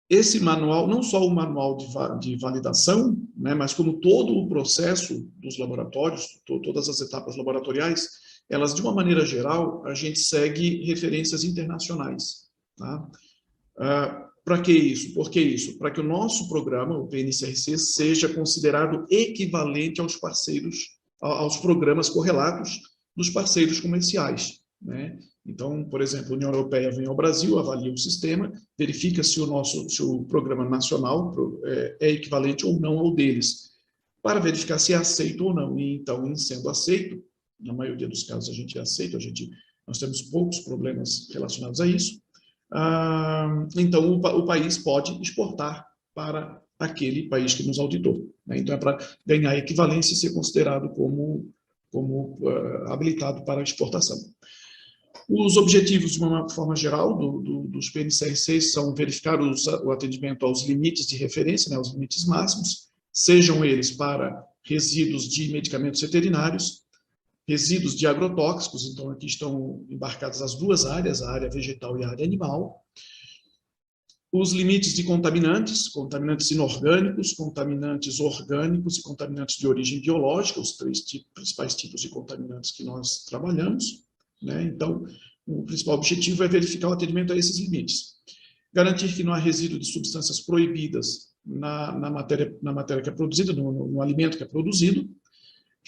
S4: Esse manual, não só o manual de validação, né, mas como todo o processo dos laboratórios, todas as etapas laboratoriais, elas, de uma maneira geral, a gente segue referências internacionais, tá? Para que isso? Por que isso? Para que o nosso programa, o PNCRC, seja considerado equivalente aos aos programas correlatos dos parceiros comerciais, né? Então, por exemplo, a União Europeia vem ao Brasil, avalia o sistema, verifica se o programa nacional é equivalente ou não ao deles, para verificar se é aceito ou não. E então, em sendo aceito, na maioria dos casos a gente é aceito, nós temos poucos problemas relacionados a isso. Então, o país pode exportar para aquele país que nos auditou, né? Então, é para ganhar equivalência e ser considerado como habilitado para exportação. Os objetivos, de uma forma geral, dos PNCRCs são verificar o atendimento aos limites de referência, né, aos limites máximos, sejam eles para resíduos de medicamentos veterinários, resíduos de agrotóxicos, então aqui estão embarcadas as duas áreas, a área vegetal e a área animal, os limites de contaminantes inorgânicos, contaminantes orgânicos e contaminantes de origem biológica, os 3 principais tipos de contaminantes que nós trabalhamos, né? Então, o principal objetivo é verificar o atendimento a esses limites. Garantir que não há resíduo de substâncias proibidas na matéria que é produzida, no alimento que é produzido.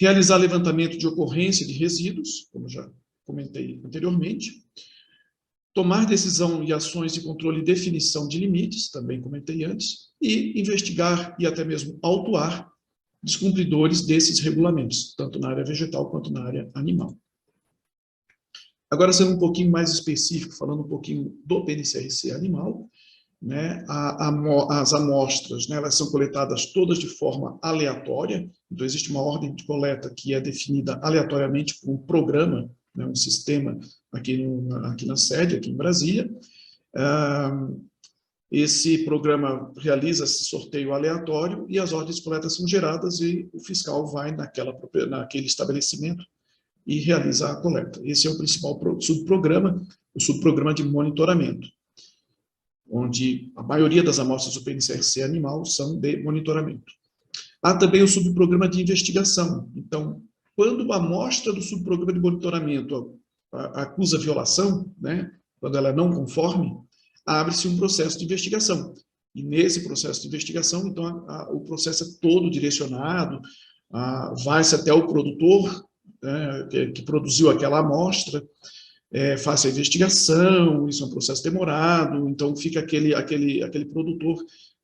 S4: Realizar levantamento de ocorrência de resíduos, como já comentei anteriormente. Tomar decisão e ações de controle e definição de limites, também comentei antes. E investigar e até mesmo autuar descumpridores desses regulamentos, tanto na área vegetal quanto na área animal. Agora, sendo um pouquinho mais específico, falando um pouquinho do PNCRC animal, né, as amostras, né, elas são coletadas todas de forma aleatória, então existe uma ordem de coleta que é definida aleatoriamente por um programa, né, um sistema aqui na sede, aqui em Brasília. Esse programa realiza esse sorteio aleatório e as ordens de coleta são geradas e o fiscal vai naquele estabelecimento e realiza a coleta. Esse é o principal subprograma. o subprograma de monitoramento, onde a maioria das amostras do PNCRC animal são de monitoramento. Há também o subprograma de investigação. Então, quando uma amostra do subprograma de monitoramento acusa violação, né, quando ela é não conforme, abre-se um processo de investigação. E nesse processo de investigação, então, o processo é todo direcionado, vai-se até o produtor, né, que produziu aquela amostra, faz a investigação, isso é um processo demorado, então fica aquele produtor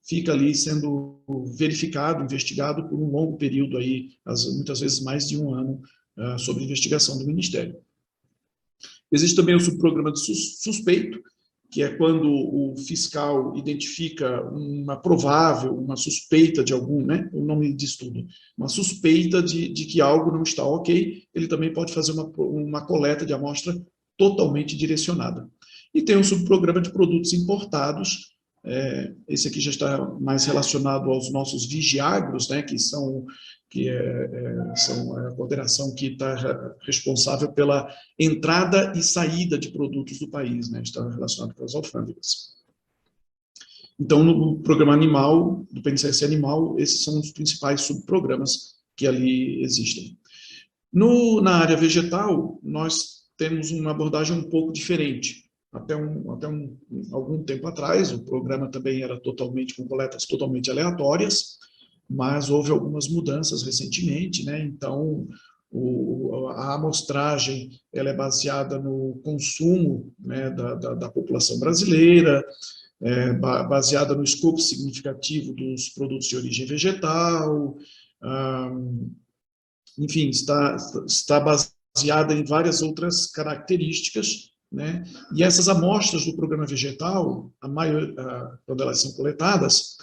S4: fica ali sendo verificado, investigado por um longo período, aí, muitas vezes mais de um ano, sob investigação do Ministério. Existe também o subprograma de suspeito, que é quando o fiscal identifica uma suspeita de algum, né, o nome diz tudo, uma suspeita de que algo não está ok, ele também pode fazer uma coleta de amostra totalmente direcionada. E tem o subprograma de produtos importados, esse aqui já está mais relacionado aos nossos vigiagros, né, que são a coordenação que está responsável pela entrada e saída de produtos do país, né, está relacionado com as alfândegas. Então, no programa animal, do PNCRC animal, esses são os principais subprogramas que ali existem. Na área vegetal, nós temos uma abordagem um pouco diferente. Até algum tempo atrás, o programa também era com coletas totalmente aleatórias, mas houve algumas mudanças recentemente, né? Então, a amostragem ela é baseada no consumo, né, da população brasileira, baseada no escopo significativo dos produtos de origem vegetal, enfim, está baseada em várias outras características, né? E essas amostras do programa vegetal, quando elas são coletadas,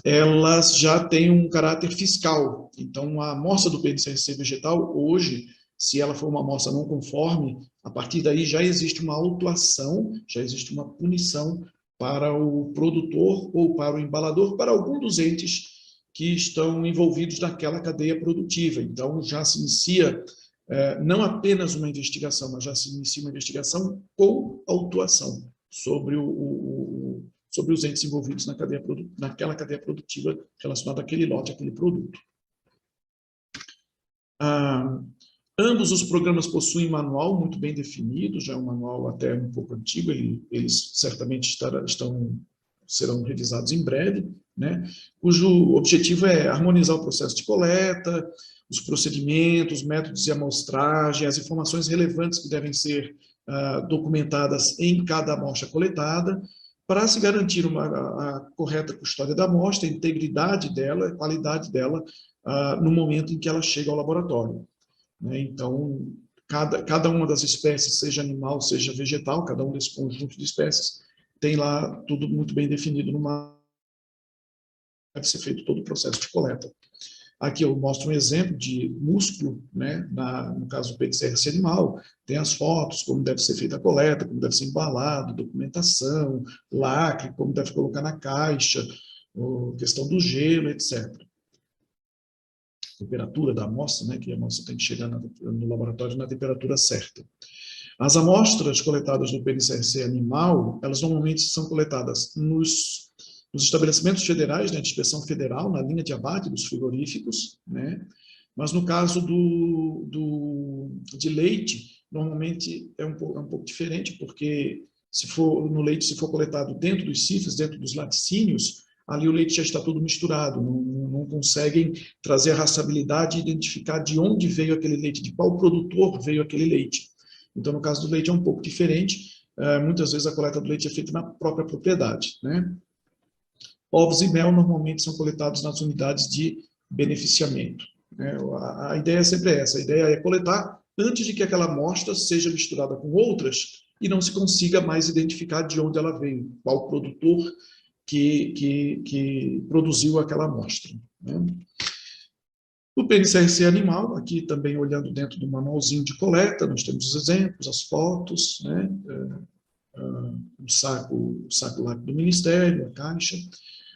S4: elas já têm um caráter fiscal. Então, a amostra do PNCRC vegetal, hoje, se ela for uma amostra não conforme, a partir daí já existe uma autuação, já existe uma punição para o produtor ou para o embalador, para algum dos entes que estão envolvidos naquela cadeia produtiva. Então, já se inicia não apenas uma investigação, mas já se inicia uma investigação com autuação sobre os entes envolvidos naquela cadeia produtiva relacionada àquele lote, àquele produto. Ambos os programas possuem manual muito bem definido, já é um manual até um pouco antigo, eles certamente serão revisados em breve, né, cujo objetivo é harmonizar o processo de coleta, os procedimentos, métodos de amostragem, as informações relevantes que devem ser documentadas em cada amostra coletada, para se garantir a correta custódia da amostra, a integridade dela, a qualidade dela, no momento em que ela chega ao laboratório. Né? Então, cada uma das espécies, seja animal, seja vegetal, cada um desse conjunto de espécies, tem lá tudo muito bem definido deve ser feito todo o processo de coleta. Aqui eu mostro um exemplo de músculo, né, no caso do PNCRC animal, tem as fotos, como deve ser feita a coleta, como deve ser embalado, documentação, lacre, como deve colocar na caixa, questão do gelo, etc. Temperatura da amostra, né, que a amostra tem que chegar no laboratório na temperatura certa. As amostras coletadas no PNCRC animal, elas normalmente são coletadas nos estabelecimentos federais, né, de inspeção federal, na linha de abate dos frigoríficos, né? Mas no caso de leite, normalmente é um pouco diferente, porque se for coletado dentro dos cifres, dentro dos laticínios, ali o leite já está todo misturado, não conseguem trazer a rastreabilidade e identificar de onde veio aquele leite, de qual produtor veio aquele leite. Então, no caso do leite é um pouco diferente, muitas vezes a coleta do leite é feita na própria propriedade, né? Ovos e mel normalmente são coletados nas unidades de beneficiamento, né? A ideia sempre é essa, a ideia é coletar antes de que aquela amostra seja misturada com outras e não se consiga mais identificar de onde ela veio, qual produtor que produziu aquela amostra, né? O PNCRC animal, aqui também olhando dentro do manualzinho de coleta, nós temos os exemplos, as fotos, né? O saco lácteo do Ministério, a caixa.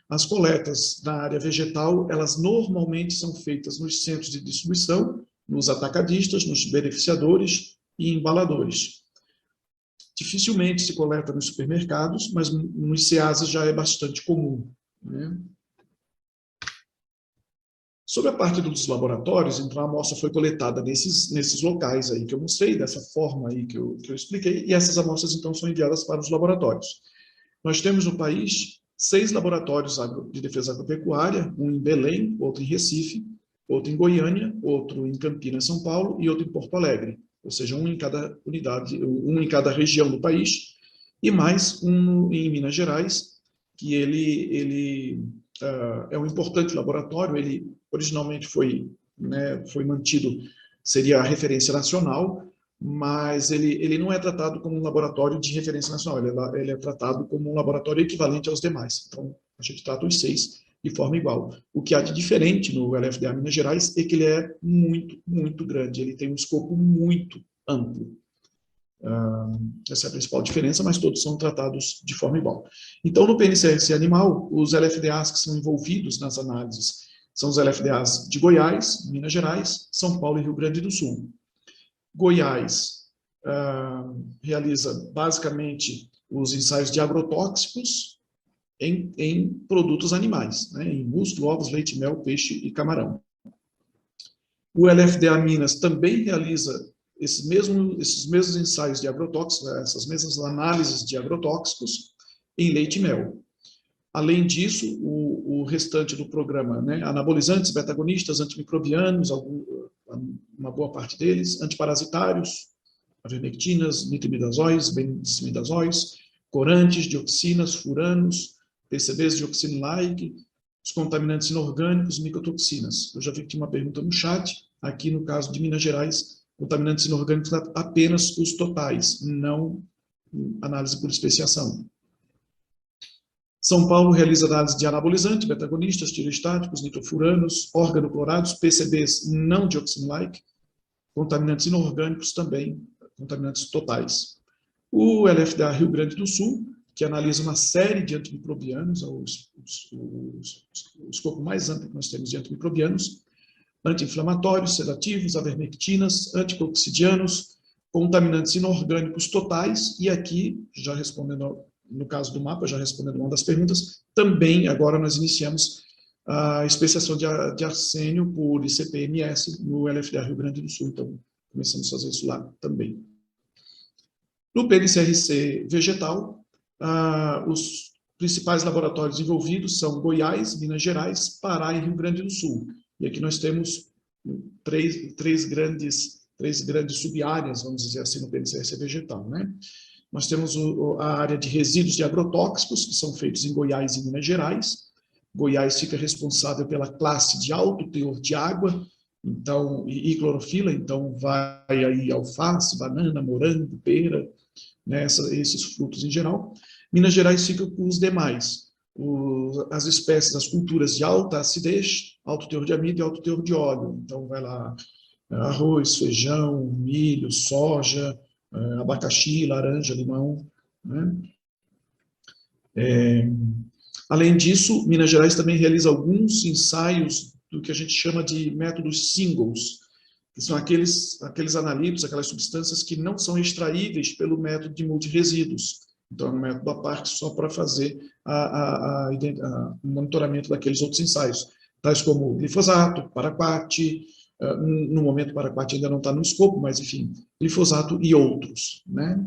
S4: As coletas na área vegetal, elas normalmente são feitas nos centros de distribuição, nos atacadistas, nos beneficiadores e embaladores. dificilmente se coleta nos supermercados, mas nos CEASAs já é bastante comum, né? Sobre a parte dos laboratórios, então a amostra foi coletada nesses locais aí que eu mostrei, dessa forma aí que eu expliquei, e essas amostras então são enviadas para os laboratórios. Nós temos no país 6 laboratórios de defesa agropecuária, um em Belém, outro em Recife, outro em Goiânia, outro em Campinas, São Paulo e outro em Porto Alegre, ou seja, um em cada unidade, um em cada região do país, e mais um em Minas Gerais, que ele é um importante laboratório. Ele originalmente foi mantido, seria a referência nacional, mas ele não é tratado como um laboratório de referência nacional, ele é tratado como um laboratório equivalente aos demais. Então, a gente trata os 6 de forma igual. O que há de diferente no LFDA Minas Gerais é que ele é muito, muito grande, ele tem um escopo muito amplo. Essa é a principal diferença, mas todos são tratados de forma igual. Então, no PNCRC animal, os LFDAs que são envolvidos nas análises são os LFDAs de Goiás, Minas Gerais, São Paulo e Rio Grande do Sul. Goiás realiza basicamente os ensaios de agrotóxicos em produtos animais, né, em músculo, ovos, leite, mel, peixe e camarão. O LFDA Minas também realiza esses mesmos ensaios de agrotóxicos, essas mesmas análises de agrotóxicos em leite e mel. Além disso, o restante do programa, né, anabolizantes, beta-agonistas, antimicrobianos, uma boa parte deles, antiparasitários, avermectinas, nitrimidazóis, benzimidazóis, corantes, dioxinas, furanos, PCBs, dioxina-like, os contaminantes inorgânicos, micotoxinas. Eu já vi que tinha uma pergunta no chat, aqui no caso de Minas Gerais, contaminantes inorgânicos apenas os totais, não análise por especiação. São Paulo realiza análise de anabolizante, beta-agonistas, tireostáticos, nitrofuranos, organoclorados, PCBs não dioxina-like, contaminantes inorgânicos também, contaminantes totais. O LFDA Rio Grande do Sul, que analisa uma série de antimicrobianos, o escopo mais amplo que nós temos de antimicrobianos, anti-inflamatórios, sedativos, avermectinas, anticoxidianos, contaminantes inorgânicos totais, e aqui, já respondendo, no caso do mapa, já respondendo uma das perguntas, também agora nós iniciamos a especiação de arsênio por ICP-MS no LFDA Rio Grande do Sul, então começamos a fazer isso lá também. No PNCRC vegetal, os principais laboratórios envolvidos são Goiás, Minas Gerais, Pará e Rio Grande do Sul. E aqui nós temos três grandes sub-áreas, vamos dizer assim, no PNCRC vegetal, né? Nós temos a área de resíduos de agrotóxicos, que são feitos em Goiás e Minas Gerais. Goiás fica responsável pela classe de alto teor de água, então, e clorofila, então vai aí alface, banana, morango, pera, né, esses frutos em geral. Minas Gerais fica com os demais, as espécies, as culturas de alta acidez, alto teor de amido e alto teor de óleo. Então vai lá arroz, feijão, milho, soja, abacaxi, laranja, limão, né? Além disso, Minas Gerais também realiza alguns ensaios do que a gente chama de métodos singles, que são aqueles analíticos, aquelas substâncias que não são extraíveis pelo método de multiresíduos. Então, é um método à parte só para fazer o monitoramento daqueles outros ensaios, tais como glifosato, paraquat, no momento o paraquat ainda não está no escopo, mas, enfim, glifosato e outros, né?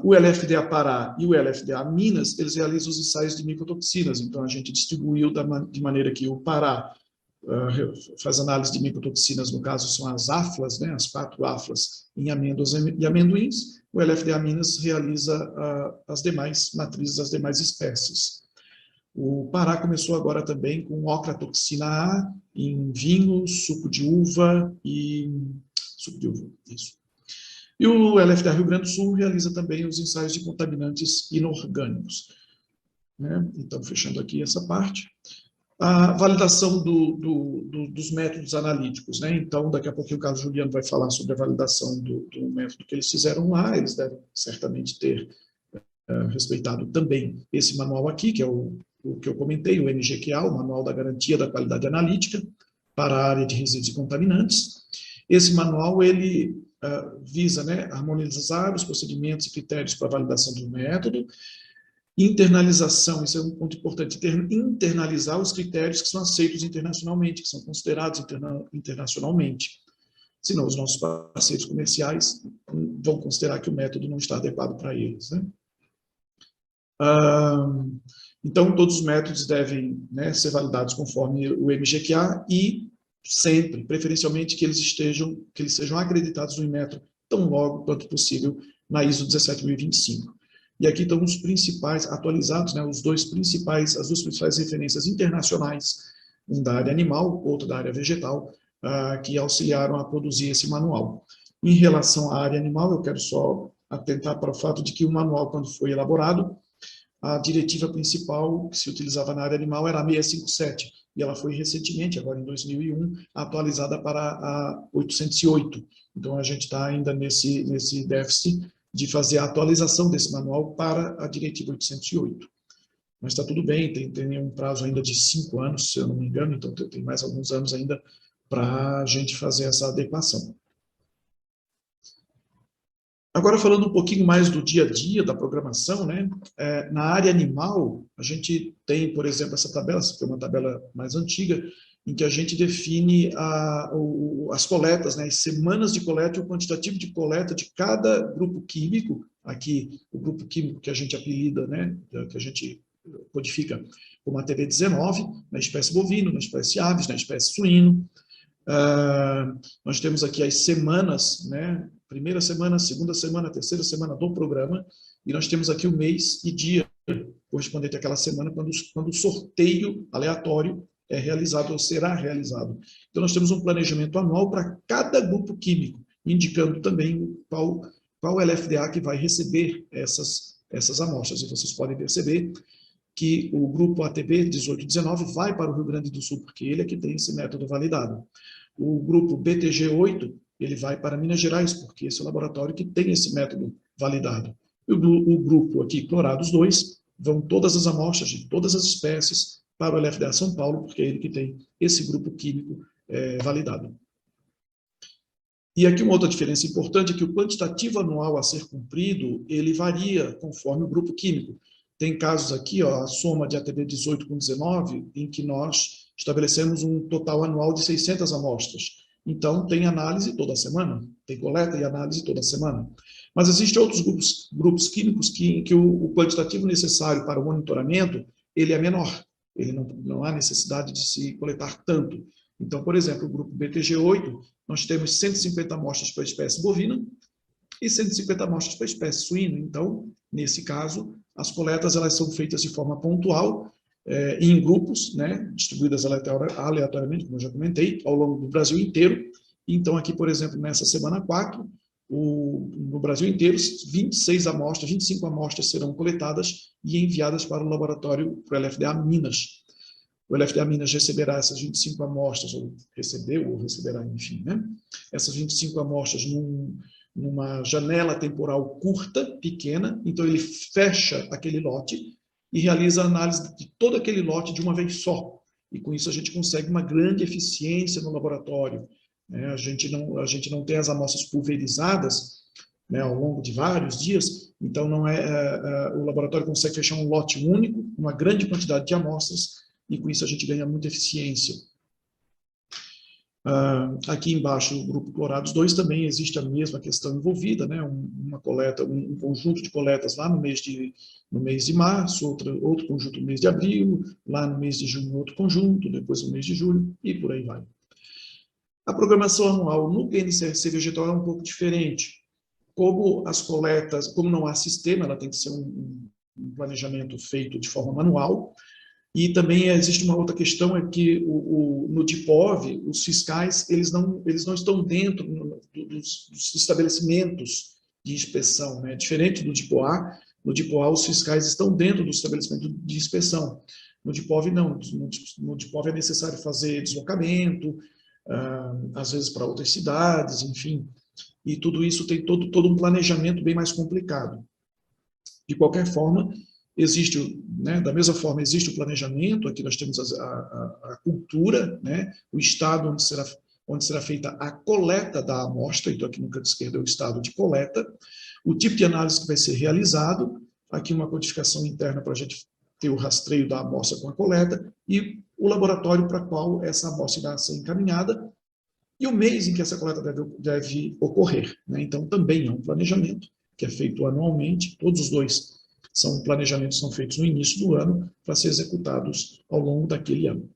S4: O LFDA Pará e o LFDA Minas, eles realizam os ensaios de micotoxinas, então a gente distribuiu de maneira que o Pará faz análise de micotoxinas, no caso são as aflas, né, as 4 aflas em amêndoas e amendoins. O LFDA Minas realiza as demais matrizes, as demais espécies. O Pará começou agora também com ocratoxina A em vinho, suco de uva e... isso. E o LFDA Rio Grande do Sul realiza também os ensaios de contaminantes inorgânicos, né? Então, fechando aqui essa parte. A validação dos métodos analíticos, né? Então, daqui a pouquinho o Carlos Juliano vai falar sobre a validação do método que eles fizeram lá. Eles devem certamente ter respeitado também esse manual aqui, que é o que eu comentei, o MGQA, o Manual da Garantia da Qualidade Analítica para a área de resíduos e contaminantes. Esse manual, ele visa, né, harmonizar os procedimentos e critérios para validação do método. Internalização, isso é um ponto importante, internalizar os critérios que são aceitos internacionalmente, que são considerados internacionalmente. Senão os nossos parceiros comerciais vão considerar que o método não está adequado para eles, né? Então, todos os métodos devem, né, ser validados conforme o MGQA e sempre, preferencialmente, que eles sejam acreditados no Inmetro tão logo quanto possível na ISO 17025. E aqui estão os principais, atualizados, né, as duas principais referências internacionais, um da área animal, outro da área vegetal, que auxiliaram a produzir esse manual. Em relação à área animal, eu quero só atentar para o fato de que o manual, quando foi elaborado, a diretiva principal que se utilizava na área animal era a 657, e ela foi recentemente, agora em 2001, atualizada para a 808. Então, a gente está ainda nesse déficit de fazer a atualização desse manual para a diretiva 808. Mas está tudo bem, tem um prazo ainda de 5 anos, se eu não me engano, então tem mais alguns anos ainda para a gente fazer essa adequação. Agora, falando um pouquinho mais do dia a dia, da programação, né? Na área animal, a gente tem, por exemplo, essa tabela, essa foi uma tabela mais antiga, em que a gente define as coletas, né? As semanas de coleta e o quantitativo de coleta de cada grupo químico, aqui o grupo químico que a gente apelida, né? Que a gente codifica como ATB19, na espécie bovino, na espécie aves, na espécie suíno. Nós temos aqui as semanas, né? Primeira semana, segunda semana, terceira semana do programa, e nós temos aqui o mês e dia correspondente àquela semana, quando o sorteio aleatório é realizado ou será realizado. Então, nós temos um planejamento anual para cada grupo químico, indicando também qual LFDA que vai receber essas amostras. E vocês podem perceber que o grupo ATB 1819 vai para o Rio Grande do Sul, porque ele é que tem esse método validado. O grupo BTG8, ele vai para Minas Gerais, porque esse é o laboratório que tem esse método validado. E o grupo aqui, Clorados 2, vão todas as amostras de todas as espécies para o LFDA São Paulo, porque é ele que tem esse grupo químico validado. E aqui uma outra diferença importante é que o quantitativo anual a ser cumprido, ele varia conforme o grupo químico. Tem casos aqui, ó, a soma de ATB 18 com 19, em que nós estabelecemos um total anual de 600 amostras. Então, tem análise toda semana, tem coleta e análise toda semana. Mas existem outros grupos químicos que o quantitativo necessário para o monitoramento, ele é menor. Ele não há necessidade de se coletar tanto. Então, por exemplo, o grupo BTG8, nós temos 150 amostras para a espécie bovina e 150 amostras para a espécie suína. Então, nesse caso, as coletas elas são feitas de forma pontual, em grupos, né, distribuídas aleatoriamente, como eu já comentei, ao longo do Brasil inteiro. Então, aqui, por exemplo, nessa semana 4, no Brasil inteiro, 25 amostras serão coletadas e enviadas para o laboratório, para o LFDA Minas. O LFDA Minas receberá essas 25 amostras, ou receberá, enfim, né? Essas 25 amostras numa janela temporal curta, pequena, então ele fecha aquele lote e realiza a análise de todo aquele lote de uma vez só. E com isso a gente consegue uma grande eficiência no laboratório. A gente não tem as amostras pulverizadas, né, ao longo de vários dias, então o laboratório consegue fechar um lote único, uma grande quantidade de amostras, e com isso a gente ganha muita eficiência. Aqui embaixo, no grupo Clorados 2, também existe a mesma questão envolvida, né? Uma coleta, um conjunto de coletas lá no mês de março, outro conjunto no mês de abril, lá no mês de junho outro conjunto, depois no mês de julho, e por aí vai. A programação anual no PNCRC vegetal é um pouco diferente. Como as coletas, como não há sistema, ela tem que ser um planejamento feito de forma manual. E também existe uma outra questão, é que no DIPOV, os fiscais, eles não estão dentro dos estabelecimentos de inspeção, né? Diferente do DIPOA, no DIPOA os fiscais estão dentro do estabelecimento de inspeção. No DIPOV não, no DIPOV é necessário fazer deslocamento, às vezes para outras cidades, enfim, e tudo isso tem todo um planejamento bem mais complicado. De qualquer forma, existe, né, da mesma forma, existe o planejamento, aqui nós temos a cultura, né, o estado onde será onde será feita a coleta da amostra, então aqui no canto esquerdo é o estado de coleta, o tipo de análise que vai ser realizado, aqui uma codificação interna para a gente ter o rastreio da amostra com a coleta, e o laboratório para qual essa amostra irá ser encaminhada, e o mês em que essa coleta deve ocorrer, né? Então, também é um planejamento que é feito anualmente, todos os dois planejamentos são feitos no início do ano, para ser executados ao longo daquele ano.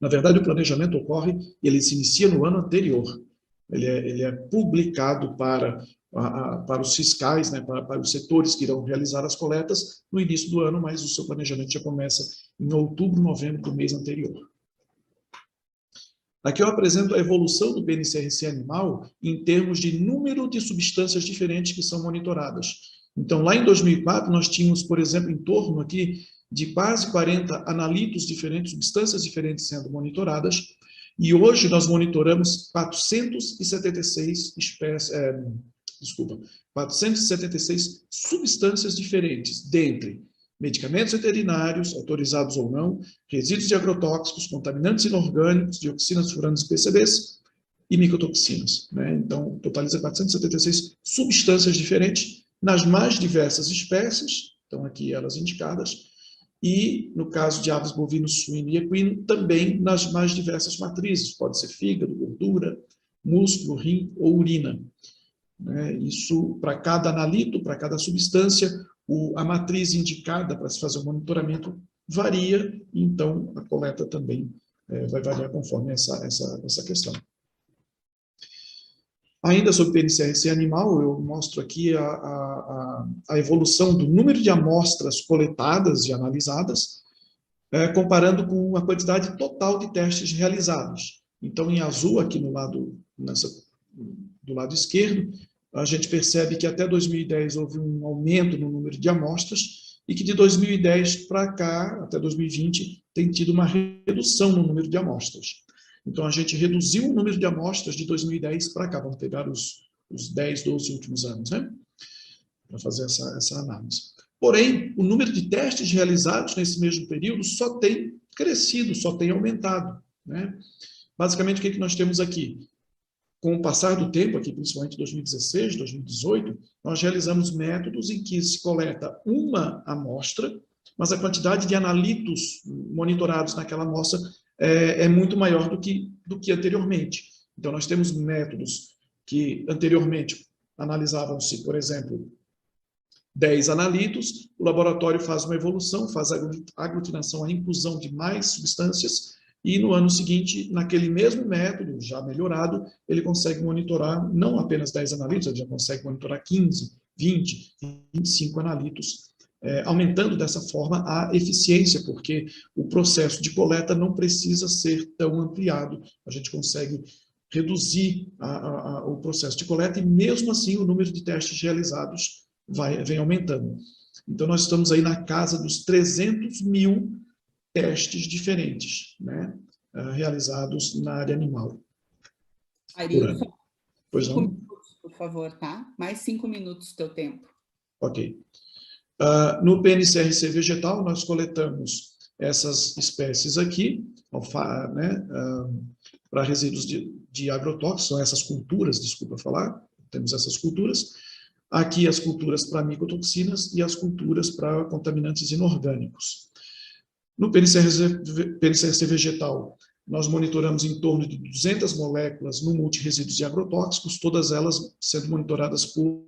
S4: Na verdade, o planejamento ocorre, ele se inicia no ano anterior, ele é publicado para os fiscais, né, para os setores que irão realizar as coletas no início do ano, mas o seu planejamento já começa em outubro, novembro do mês anterior. Aqui eu apresento a evolução do PNCRC animal em termos de número de substâncias diferentes que são monitoradas. Então, lá em 2004, nós tínhamos, por exemplo, em torno aqui de quase 40 analitos diferentes, substâncias diferentes sendo monitoradas, e hoje nós monitoramos 476 476 substâncias diferentes, dentre medicamentos veterinários, autorizados ou não, resíduos de agrotóxicos, contaminantes inorgânicos, dioxinas, furanos e PCBs e micotoxinas, né? Então, totaliza 476 substâncias diferentes nas mais diversas espécies, estão aqui elas indicadas, e, no caso de aves, bovinos, suíno e equino, também nas mais diversas matrizes, pode ser fígado, gordura, músculo, rim ou urina. Né? Isso, para cada analito, para cada substância, a matriz indicada para se fazer o monitoramento varia, então a coleta também vai variar conforme essa questão. Ainda sobre o PNCRC animal, eu mostro aqui a evolução do número de amostras coletadas e analisadas, comparando com a quantidade total de testes realizados. Então, em azul, aqui do lado esquerdo, a gente percebe que até 2010 houve um aumento no número de amostras e que de 2010 para cá, até 2020, tem tido uma redução no número de amostras. Então, a gente reduziu o número de amostras de 2010 para cá. Vamos pegar os 10, 12 últimos anos, né? Para fazer essa análise. Porém, o número de testes realizados nesse mesmo período só tem crescido, só tem aumentado, né? Basicamente, o que nós temos aqui? Com o passar do tempo, aqui principalmente 2016, 2018, nós realizamos métodos em que se coleta uma amostra, mas a quantidade de analitos monitorados naquela amostra é muito maior do que anteriormente. Então, nós temos métodos que anteriormente analisavam-se, por exemplo, 10 analitos, o laboratório faz uma evolução, faz a aglutinação, a inclusão de mais substâncias, e no ano seguinte, naquele mesmo método, já melhorado, ele consegue monitorar não apenas 10 analitos, ele já consegue monitorar 15, 20, 25 analitos, aumentando dessa forma a eficiência, porque o processo de coleta não precisa ser tão ampliado, a gente consegue reduzir o processo de coleta e mesmo assim o número de testes realizados vem aumentando. Então nós estamos aí na casa dos 300 mil testes diferentes, né, realizados na área animal.
S2: Arildo,
S4: pois
S2: 5
S4: não?
S2: minutos, por favor, tá? Mais 5 minutos do teu tempo.
S4: Ok. No PNCRC vegetal, nós coletamos essas espécies aqui, né, para resíduos de agrotóxicos, são essas culturas, desculpa falar, temos essas culturas. Aqui as culturas para micotoxinas e as culturas para contaminantes inorgânicos. No PNCRC vegetal, nós monitoramos em torno de 200 moléculas no multiresíduos e agrotóxicos, todas elas sendo monitoradas por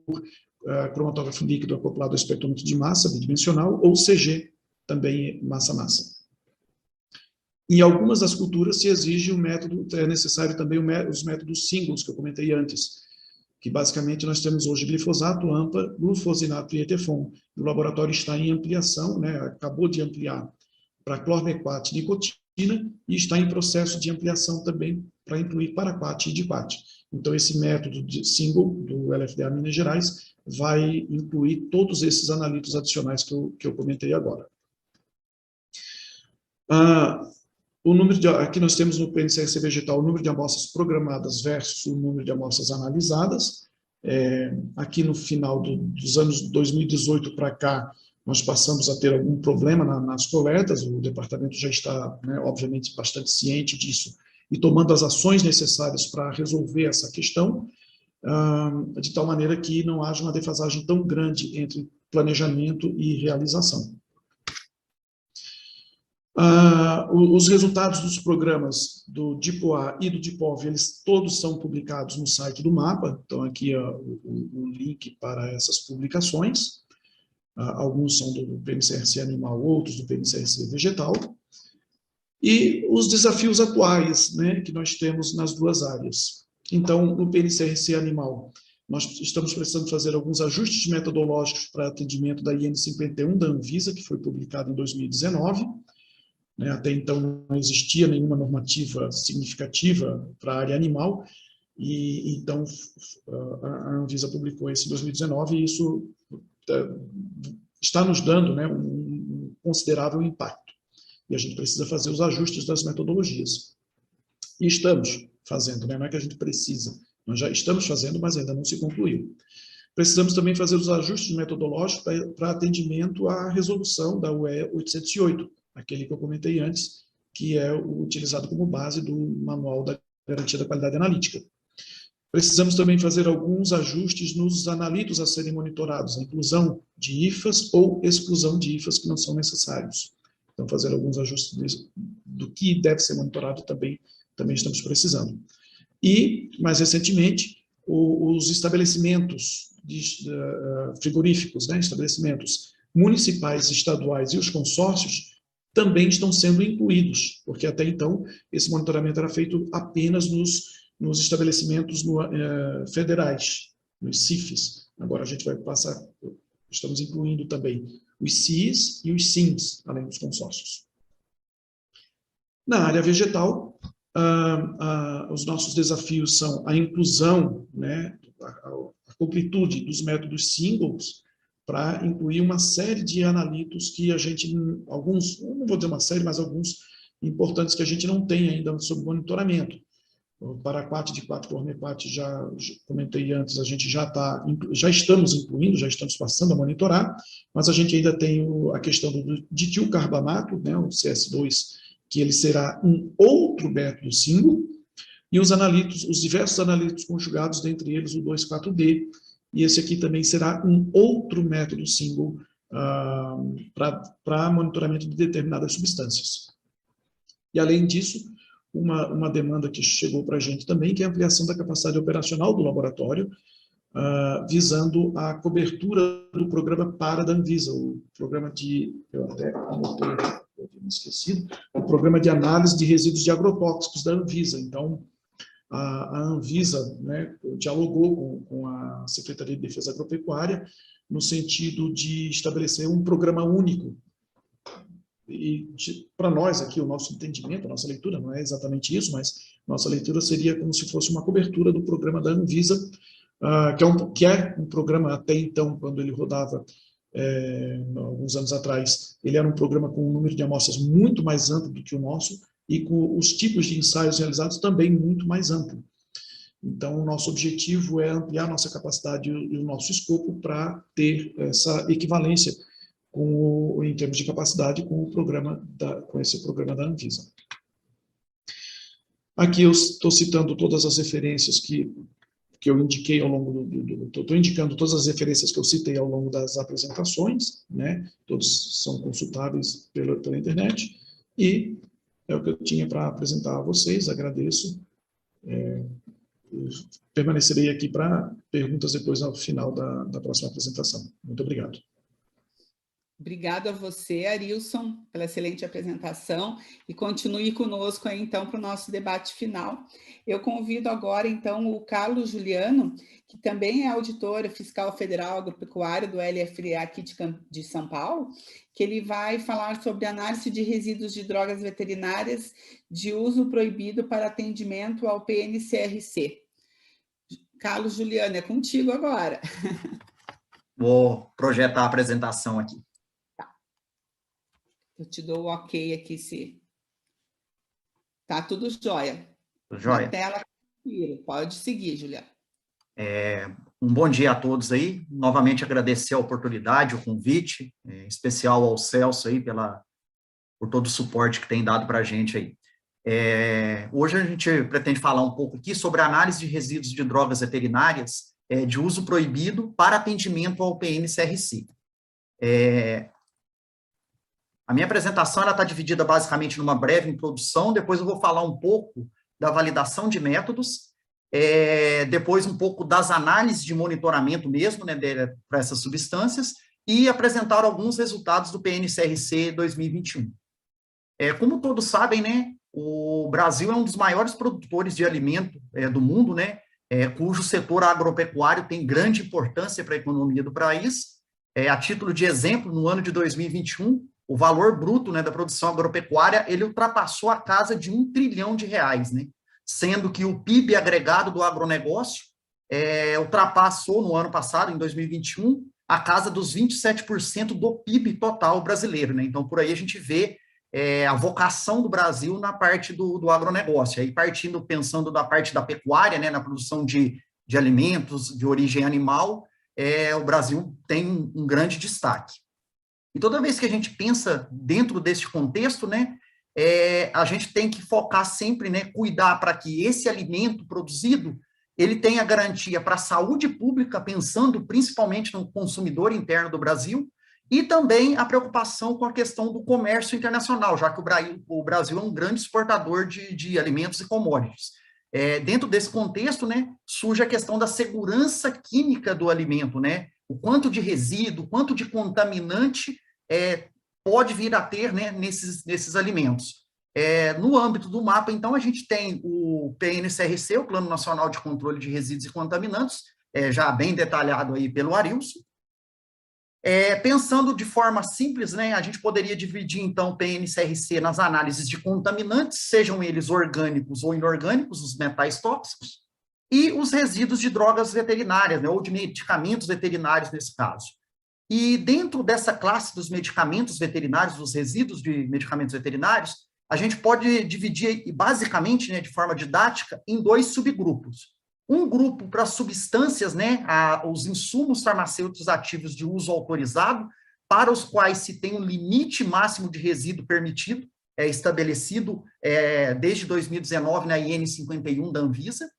S4: cromatógrafo líquido acoplado ao espectrômetro de massa bidimensional, ou CG, também massa-massa. Em algumas das culturas se exige um método, é necessário também os métodos singles que eu comentei antes, que basicamente nós temos hoje glifosato, AMPA, glufosinato e etefon. O laboratório está em ampliação, né, acabou de ampliar para clormequat e nicotina, e está em processo de ampliação também para incluir paraquat e diquat. Então, esse método de single do LFDA Minas Gerais vai incluir todos esses analitos adicionais que eu comentei agora. Aqui nós temos no PNCRC vegetal o número de amostras programadas versus o número de amostras analisadas. Aqui no final dos anos 2018 para cá, nós passamos a ter algum problema nas coletas, o departamento já está, né, obviamente, bastante ciente disso, e tomando as ações necessárias para resolver essa questão, de tal maneira que não haja uma defasagem tão grande entre planejamento e realização. Os resultados dos programas do DIPOA e do DIPOV, eles todos são publicados no site do MAPA, então aqui o link para essas publicações. Alguns são do PNCRC animal, outros do PNCRC vegetal. E os desafios atuais, né, que nós temos nas duas áreas. Então, no PNCRC animal, nós estamos precisando fazer alguns ajustes metodológicos para atendimento da IN 51 da Anvisa, que foi publicada em 2019. Né, até então não existia nenhuma normativa significativa para a área animal, e então a Anvisa publicou isso em 2019, e isso está nos dando, né, um considerável impacto. E a gente precisa fazer os ajustes das metodologias. E estamos fazendo, né? Não é que a gente precisa, nós já estamos fazendo, mas ainda não se concluiu. Precisamos também fazer os ajustes metodológicos para atendimento à resolução da UE 808, aquele que eu comentei antes, que é utilizado como base do Manual da Garantia da Qualidade Analítica. Precisamos também fazer alguns ajustes nos analitos a serem monitorados, a inclusão de IFAs ou exclusão de IFAs que não são necessários. Então, fazer alguns ajustes do que deve ser monitorado também estamos precisando. E, mais recentemente, os estabelecimentos frigoríficos, né, estabelecimentos municipais, estaduais e os consórcios também estão sendo incluídos, porque até então esse monitoramento era feito apenas nos estabelecimentos federais, nos CIFs. Agora a gente vai passar, estamos incluindo também os CIs e os SINs, além dos consórcios. Na área vegetal, os nossos desafios são a inclusão, né, a completude dos métodos singles, para incluir uma série de analitos que a gente, alguns, não vou dizer uma série, mas alguns importantes que a gente não tem ainda sob monitoramento. O Paraquat de 4-Cornepat, já comentei antes, a gente já estamos incluindo, já estamos passando a monitorar, mas a gente ainda tem a questão do ditilcarbamato, né, o CS2, que ele será um outro método single, e os diversos analitos conjugados, dentre eles o 2,4-D, e esse aqui também será um outro método single para monitoramento de determinadas substâncias. E, além disso, uma demanda que chegou para a gente também, que é a ampliação da capacidade operacional do laboratório, visando a cobertura do programa PARA da Anvisa, o programa eu até anotei, eu tinha esquecido, o programa de análise de resíduos de agrotóxicos da Anvisa. Então, a Anvisa, né, dialogou com a Secretaria de Defesa Agropecuária no sentido de estabelecer um programa único. E para nós aqui, o nosso entendimento, a nossa leitura, não é exatamente isso, mas nossa leitura seria como se fosse uma cobertura do programa da Anvisa, que é um programa até então, quando ele rodava alguns anos atrás, ele era um programa com um número de amostras muito mais amplo do que o nosso, e com os tipos de ensaios realizados também muito mais amplo. Então, o nosso objetivo é ampliar nossa capacidade e o nosso escopo para ter essa equivalência em termos de capacidade com esse programa da Anvisa. Aqui eu estou citando todas as referências que eu indiquei ao longo estou indicando todas as referências que eu citei ao longo das apresentações, né? Todos são consultáveis pela internet, e é o que eu tinha para apresentar a vocês. Agradeço. Permanecerei aqui para perguntas depois ao final da próxima apresentação. Muito obrigado.
S2: Obrigado a você, Arilson, pela excelente apresentação, e continue conosco aí, então, para o nosso debate final. Eu convido agora, então, o Carlos Juliano, que também é auditor fiscal federal agropecuário do LFA aqui de São Paulo, que ele vai falar sobre análise de resíduos de drogas veterinárias de uso proibido para atendimento ao PNCRC. Carlos Juliano, é contigo agora.
S5: Vou projetar a apresentação aqui.
S2: Eu te dou o ok aqui, se tá tudo jóia.
S5: Jóia.
S2: Na tela, pode seguir, Juliana.
S5: Um bom dia a todos aí. Novamente agradecer a oportunidade, o convite, em especial ao Celso aí por todo o suporte que tem dado para a gente aí. Hoje a gente pretende falar um pouco aqui sobre a análise de resíduos de drogas veterinárias de uso proibido para atendimento ao PN-CRC. A minha apresentação está dividida basicamente numa breve introdução, depois eu vou falar um pouco da validação de métodos, depois um pouco das análises de monitoramento mesmo, né, para essas substâncias, e apresentar alguns resultados do PN-CRC 2021. Como todos sabem, né, o Brasil é um dos maiores produtores de alimento do mundo, né, cujo setor agropecuário tem grande importância para a economia do país. A título de exemplo, no ano de 2021, o valor bruto, né, da produção agropecuária, ele ultrapassou a casa de R$1 trilhão, né, sendo que o PIB agregado do agronegócio ultrapassou no ano passado, em 2021, a casa dos 27% do PIB total brasileiro, né? Então, por aí a gente vê a vocação do Brasil na parte do agronegócio. Aí, pensando da parte da pecuária, né, na produção de alimentos de origem animal, o Brasil tem um grande destaque. E toda vez que a gente pensa dentro desse contexto, né, a gente tem que focar sempre, né, cuidar para que esse alimento produzido ele tenha garantia para a saúde pública, pensando principalmente no consumidor interno do Brasil, e também a preocupação com a questão do comércio internacional, já que o Brasil é um grande exportador de alimentos e commodities. Dentro desse contexto, né, surge a questão da segurança química do alimento, né, o quanto de resíduo, quanto de contaminante pode vir a ter, né, nesses alimentos. No âmbito do mapa, então, a gente tem o PN-CRC, o Plano Nacional de Controle de Resíduos e Contaminantes, já bem detalhado aí pelo Arilson. Pensando de forma simples, né, a gente poderia dividir, então, o PN-CRC nas análises de contaminantes, sejam eles orgânicos ou inorgânicos, os metais tóxicos, e os resíduos de drogas veterinárias, né, ou de medicamentos veterinários, nesse caso. E dentro dessa classe dos medicamentos veterinários, dos resíduos de medicamentos veterinários, a gente pode dividir, basicamente, né, de forma didática, em dois subgrupos. Um grupo para substâncias, né, os insumos farmacêuticos ativos de uso autorizado, para os quais se tem um limite máximo de resíduo permitido, estabelecido desde 2019 na IN 51 da Anvisa.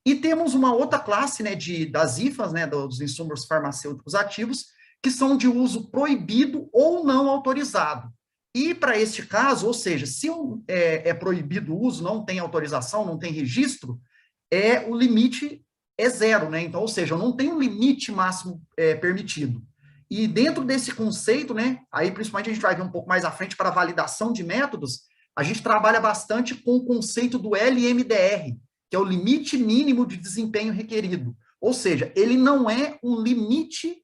S5: E temos uma outra classe, né, das IFAs, né, dos insumos farmacêuticos ativos, que são de uso proibido ou não autorizado. E para este caso, ou seja, se é proibido o uso, não tem autorização, não tem registro, o limite é zero, né? Então, ou seja, não tem um limite máximo permitido. E dentro desse conceito, né, aí principalmente a gente vai ver um pouco mais à frente para a validação de métodos, a gente trabalha bastante com o conceito do LMDR, que é o limite mínimo de desempenho requerido. Ou seja, ele não é um limite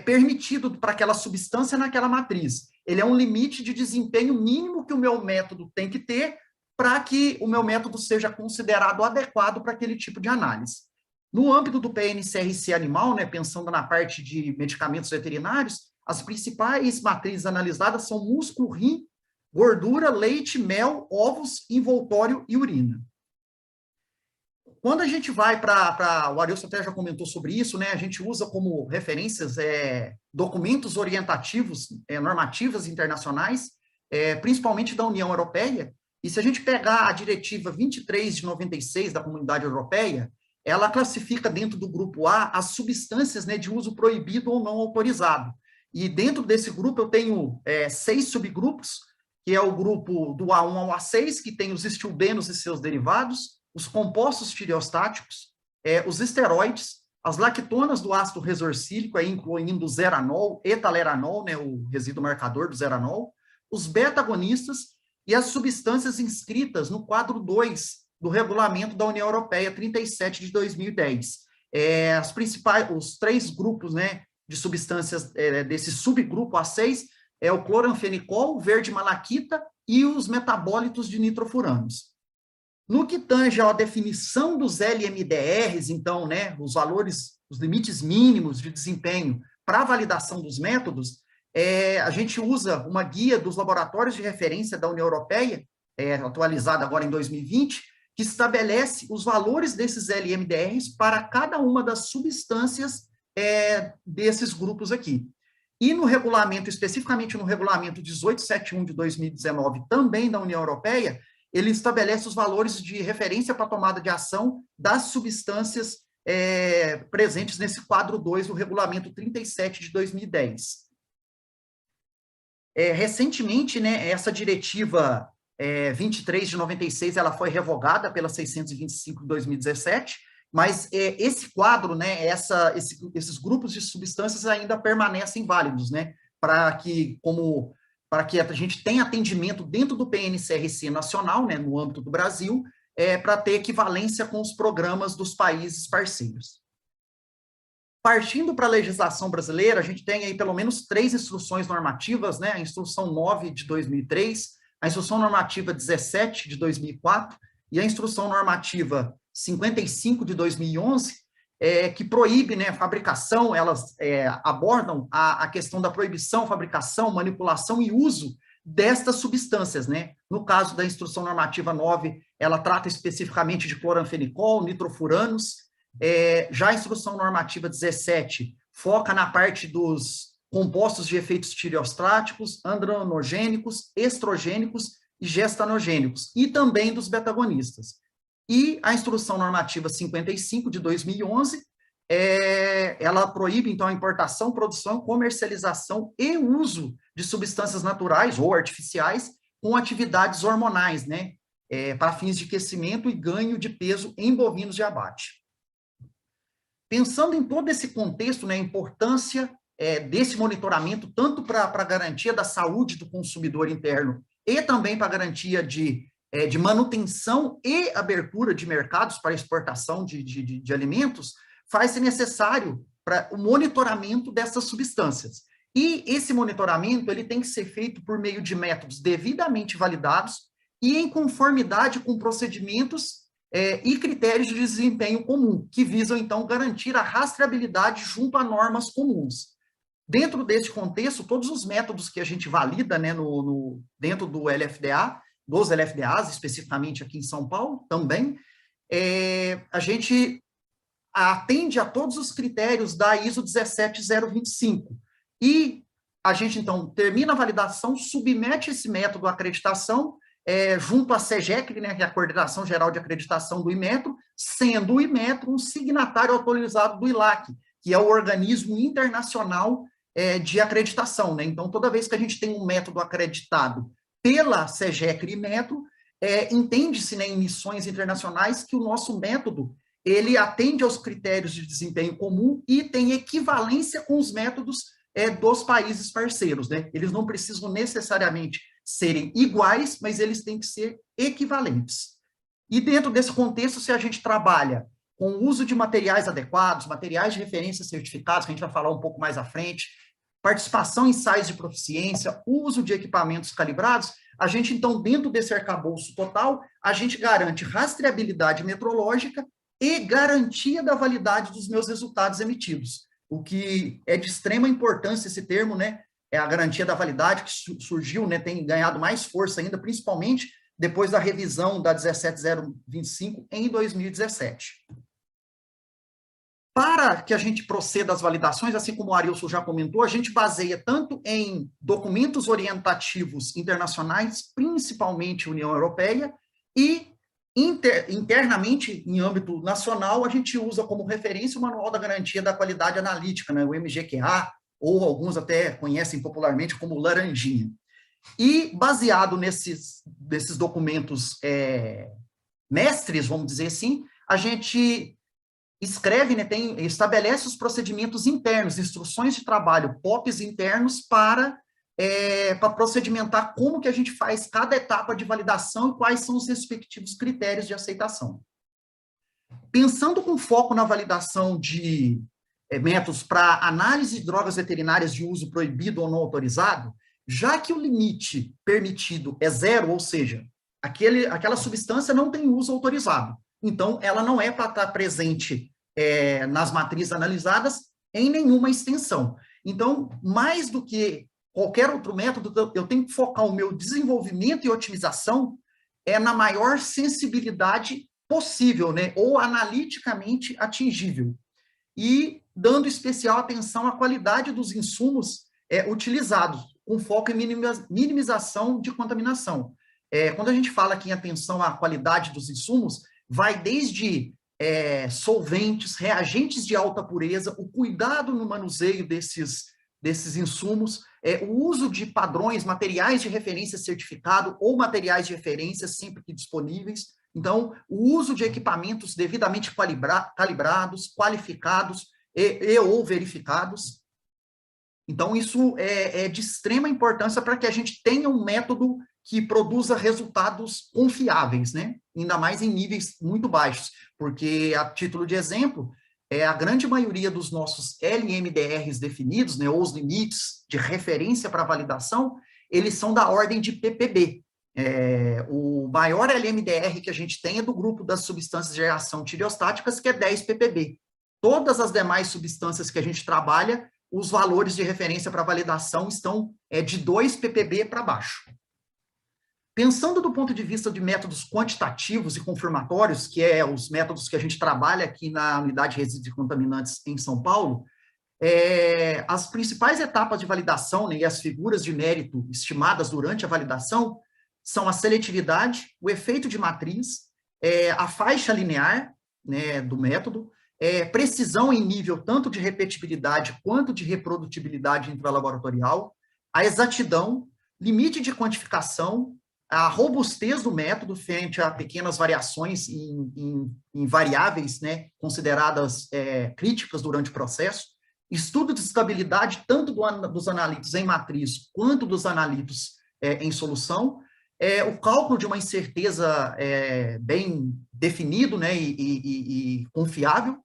S5: permitido para aquela substância naquela matriz. Ele é um limite de desempenho mínimo que o meu método tem que ter para que o meu método seja considerado adequado para aquele tipo de análise. No âmbito do PN-CRC animal, né, pensando na parte de medicamentos veterinários, as principais matrizes analisadas são músculo, rim, gordura, leite, mel, ovos, envoltório e urina. Quando a gente vai para o Arilson até já comentou sobre isso, né, a gente usa como referências documentos orientativos, normativas internacionais, principalmente da União Europeia, e se a gente pegar a diretiva 23 de 96 da Comunidade Europeia, ela classifica dentro do grupo A as substâncias, né, de uso proibido ou não autorizado. E dentro desse grupo eu tenho 6 subgrupos, que é o grupo do A1 ao A6, que tem os estilbenos e seus derivados, os compostos tireostáticos, os esteroides, as lactonas do ácido resorcílico, incluindo o zeranol, etaleranol, né, o resíduo marcador do zeranol, os beta-agonistas e as substâncias inscritas no quadro 2 do Regulamento da União Europeia 37 de 2010. Os 3 grupos, né, de substâncias desse subgrupo A6 é o cloranfenicol, o verde-malaquita e os metabólitos de nitrofuranos. No que tange à definição dos LMDRs, então, né, os valores, os limites mínimos de desempenho para a validação dos métodos, a gente usa uma guia dos laboratórios de referência da União Europeia, atualizada agora em 2020, que estabelece os valores desses LMDRs para cada uma das substâncias desses grupos aqui. E no regulamento, especificamente no regulamento 1871 de 2019, também da União Europeia, ele estabelece os valores de referência para tomada de ação das substâncias presentes nesse quadro 2 do regulamento 37 de 2010. Recentemente, né, essa diretiva 23 de 96, ela foi revogada pela 625 de 2017, mas esse quadro, né, esses grupos de substâncias ainda permanecem válidos, né, para que a gente tenha atendimento dentro do PNCRC nacional, né, no âmbito do Brasil, para ter equivalência com os programas dos países parceiros. Partindo para a legislação brasileira, a gente tem aí pelo menos 3 instruções normativas, né, a Instrução 9 de 2003, a Instrução Normativa 17 de 2004 e a Instrução Normativa 55 de 2011, que proíbe, né, a fabricação, elas abordam a questão da proibição, fabricação, manipulação e uso destas substâncias, né? No caso da Instrução Normativa 9, ela trata especificamente de cloranfenicol, nitrofuranos. Já a Instrução Normativa 17 foca na parte dos compostos de efeitos tireostáticos, andronogênicos, estrogênicos e gestanogênicos, e também dos betagonistas. E a Instrução Normativa 55 de 2011, ela proíbe, então, a importação, produção, comercialização e uso de substâncias naturais ou artificiais com atividades hormonais, né, para fins de aquecimento e ganho de peso em bovinos de abate. Pensando em todo esse contexto, né, a importância desse monitoramento, tanto para a garantia da saúde do consumidor interno e também para a garantia de manutenção e abertura de mercados para exportação de alimentos, faz-se necessário para o monitoramento dessas substâncias. E esse monitoramento ele tem que ser feito por meio de métodos devidamente validados e em conformidade com procedimentos e critérios de desempenho comum, que visam, então, garantir a rastreabilidade junto a normas comuns. Dentro desse contexto, todos os métodos que a gente valida, né, dentro do LFDA, dos LFDAs, especificamente aqui em São Paulo, também, a gente atende a todos os critérios da ISO 17025. E a gente, então, termina a validação, submete esse método à acreditação, junto à SEGEC, né, que é a Coordenação Geral de Acreditação do Inmetro, sendo o Inmetro um signatário autorizado do ILAC, que é o organismo internacional de acreditação, né? Então, toda vez que a gente tem um método acreditado pela SEGEC e Inmetro, entende-se, né, em missões internacionais que o nosso método ele atende aos critérios de desempenho comum e tem equivalência com os métodos dos países parceiros, né? Eles não precisam necessariamente serem iguais, mas eles têm que ser equivalentes. E dentro desse contexto, se a gente trabalha com o uso de materiais adequados, materiais de referência certificados, que a gente vai falar um pouco mais à frente, participação em ensaios de proficiência, uso de equipamentos calibrados, a gente, então, dentro desse arcabouço total, a gente garante rastreabilidade metrológica e garantia da validade dos meus resultados emitidos. O que é de extrema importância esse termo, né? É a garantia da validade que surgiu, né? Tem ganhado mais força ainda, principalmente depois da revisão da 17025 em 2017. Para que a gente proceda às validações, assim como o Arilson já comentou, a gente baseia tanto em documentos orientativos internacionais, principalmente União Europeia, e internamente, em âmbito nacional, a gente usa como referência o Manual da Garantia da Qualidade Analítica, né, o MGQA, ou alguns até conhecem popularmente como Laranjinha. E, baseado nesses documentos mestres, vamos dizer assim, a gente escreve, né, estabelece os procedimentos internos, instruções de trabalho, POPs internos para procedimentar como que a gente faz cada etapa de validação e quais são os respectivos critérios de aceitação. Pensando com foco na validação de métodos para análise de drogas veterinárias de uso proibido ou não autorizado, já que o limite permitido é 0, ou seja, aquela substância não tem uso autorizado, então ela não é para estar presente nas matrizes analisadas em nenhuma extensão. Então, mais do que qualquer outro método, eu tenho que focar o meu desenvolvimento e otimização na maior sensibilidade possível, né, ou analiticamente atingível, e dando especial atenção à qualidade dos insumos utilizados, com foco em minimização de contaminação. Quando a gente fala aqui em atenção à qualidade dos insumos, vai desde solventes, reagentes de alta pureza, o cuidado no manuseio desses insumos, o uso de padrões, materiais de referência certificado ou materiais de referência sempre que disponíveis. Então, o uso de equipamentos devidamente calibrados, qualificados ou verificados. Então, isso é de extrema importância para que a gente tenha um método que produza resultados confiáveis, né? Ainda mais em níveis muito baixos, porque, a título de exemplo, a grande maioria dos nossos LMDRs definidos, né, ou os limites de referência para validação, eles são da ordem de ppb. O maior LMDR que a gente tem é do grupo das substâncias de reação tireostáticas, que é 10 ppb. Todas as demais substâncias que a gente trabalha, os valores de referência para validação estão de 2 ppb para baixo. Pensando do ponto de vista de métodos quantitativos e confirmatórios, que os métodos que a gente trabalha aqui na Unidade de Resíduos e Contaminantes em São Paulo, as principais etapas de validação, né, e as figuras de mérito estimadas durante a validação são a seletividade, o efeito de matriz, a faixa linear, né, do método, precisão em nível tanto de repetibilidade quanto de reprodutibilidade intralaboratorial, a exatidão, limite de quantificação, a robustez do método frente a pequenas variações em variáveis, né, consideradas críticas durante o processo, estudo de estabilidade tanto dos analitos em matriz quanto dos analitos em solução, o cálculo de uma incerteza bem definido, né, e confiável,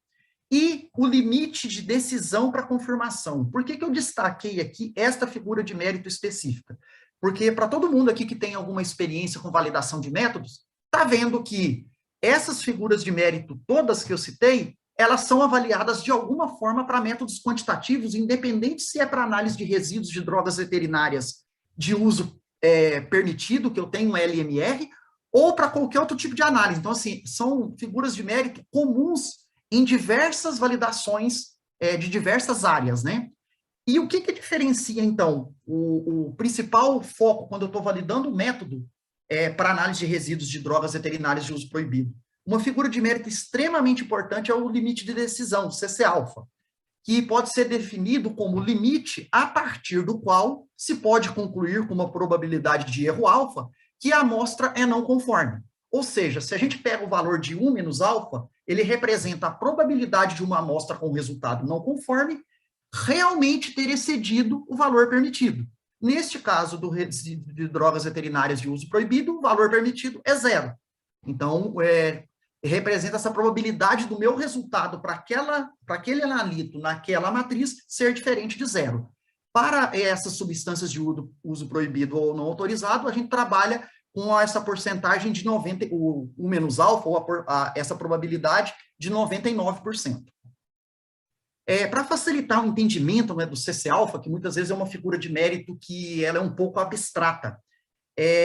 S5: e o limite de decisão para confirmação. Por que eu destaquei aqui esta figura de mérito específica? Porque para todo mundo aqui que tem alguma experiência com validação de métodos, está vendo que essas figuras de mérito, todas que eu citei, elas são avaliadas de alguma forma para métodos quantitativos, independente se é para análise de resíduos de drogas veterinárias de uso permitido, que eu tenho um LMR, ou para qualquer outro tipo de análise. Então, assim, são figuras de mérito comuns em diversas validações de diversas áreas, né? E o que diferencia, então, o principal foco quando eu estou validando o método para análise de resíduos de drogas veterinárias de uso proibido? Uma figura de mérito extremamente importante é o limite de decisão, CC-alfa, que pode ser definido como limite a partir do qual se pode concluir com uma probabilidade de erro alfa que a amostra é não conforme. Ou seja, se a gente pega o valor de 1 menos alfa, ele representa a probabilidade de uma amostra com resultado não conforme realmente ter excedido o valor permitido. Neste caso do resíduo de drogas veterinárias de uso proibido, o valor permitido é 0. Então, representa essa probabilidade do meu resultado para aquele analito naquela matriz ser diferente de 0. Para essas substâncias de uso proibido ou não autorizado, a gente trabalha com essa porcentagem de 90, o menos alfa, ou essa probabilidade de 99%. Para facilitar o entendimento, né, do CC-alfa, que muitas vezes é uma figura de mérito que ela é um pouco abstrata,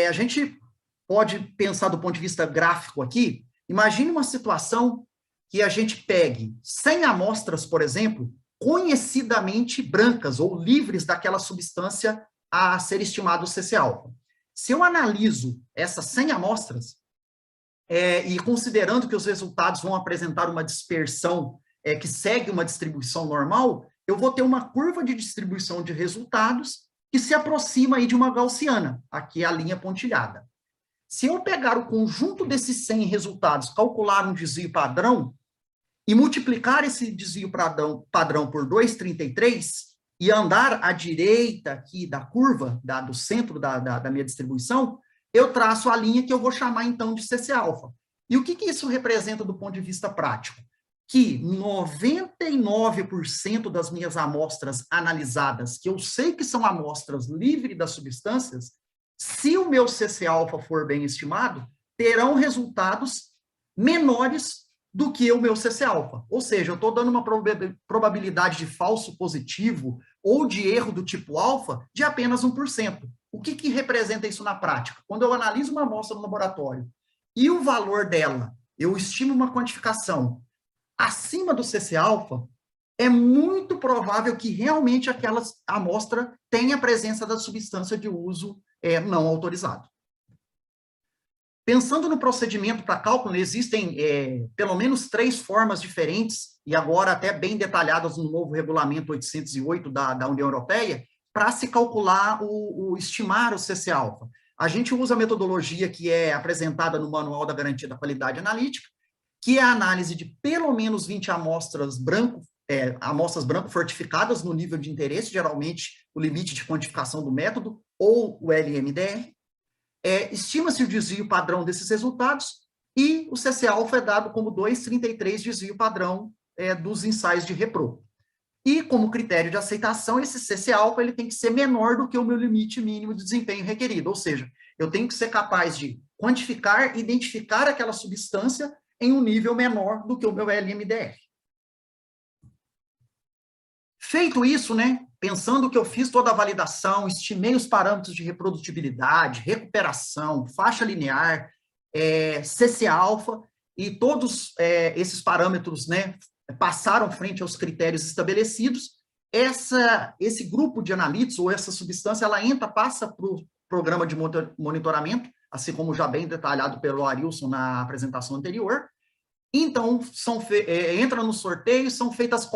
S5: a gente pode pensar do ponto de vista gráfico aqui. Imagine uma situação que a gente pegue 100 amostras, por exemplo, conhecidamente brancas ou livres daquela substância a ser estimado o CC-alfa. Se eu analiso essas 100 amostras, e considerando que os resultados vão apresentar uma dispersão que segue uma distribuição normal, eu vou ter uma curva de distribuição de resultados que se aproxima aí de uma gaussiana, aqui é a linha pontilhada. Se eu pegar o conjunto desses 100 resultados, calcular um desvio padrão, e multiplicar esse desvio padrão por 2,33, e andar à direita aqui da curva, do centro da minha distribuição, eu traço a linha que eu vou chamar, então, de CC-alfa. E o que isso representa do ponto de vista prático? Que 99% das minhas amostras analisadas, que eu sei que são amostras livres das substâncias, se o meu CC-alfa for bem estimado, terão resultados menores do que o meu CC-alfa. Ou seja, eu estou dando uma probabilidade de falso positivo ou de erro do tipo alfa de apenas 1%. O que representa isso na prática? Quando eu analiso uma amostra no laboratório e o valor dela, eu estimo uma quantificação acima do CC-alfa, é muito provável que realmente aquela amostra tenha a presença da substância de uso não autorizado. Pensando no procedimento para cálculo, existem pelo menos 3 formas diferentes, e agora até bem detalhadas no novo regulamento 808 da União Europeia, para se calcular estimar o CC-alfa. A gente usa a metodologia que é apresentada no Manual da Garantia da Qualidade Analítica, que é a análise de pelo menos 20 amostras branco fortificadas no nível de interesse, geralmente o limite de quantificação do método, ou o LMDR. Estima-se o desvio padrão desses resultados, e o CC-alfa é dado como 2,33 desvio padrão dos ensaios de repro. E, como critério de aceitação, esse CC-alfa ele tem que ser menor do que o meu limite mínimo de desempenho requerido, ou seja, eu tenho que ser capaz de quantificar, identificar aquela substância em um nível menor do que o meu LMDR. Feito isso, né, pensando que eu fiz toda a validação, estimei os parâmetros de reprodutibilidade, recuperação, faixa linear, CC-alfa, e todos esses parâmetros, né, passaram frente aos critérios estabelecidos, esse grupo de analíticos, ou essa substância, ela passa para o programa de monitoramento, assim como já bem detalhado pelo Arilson na apresentação anterior. Então, entra no sorteio, são feitas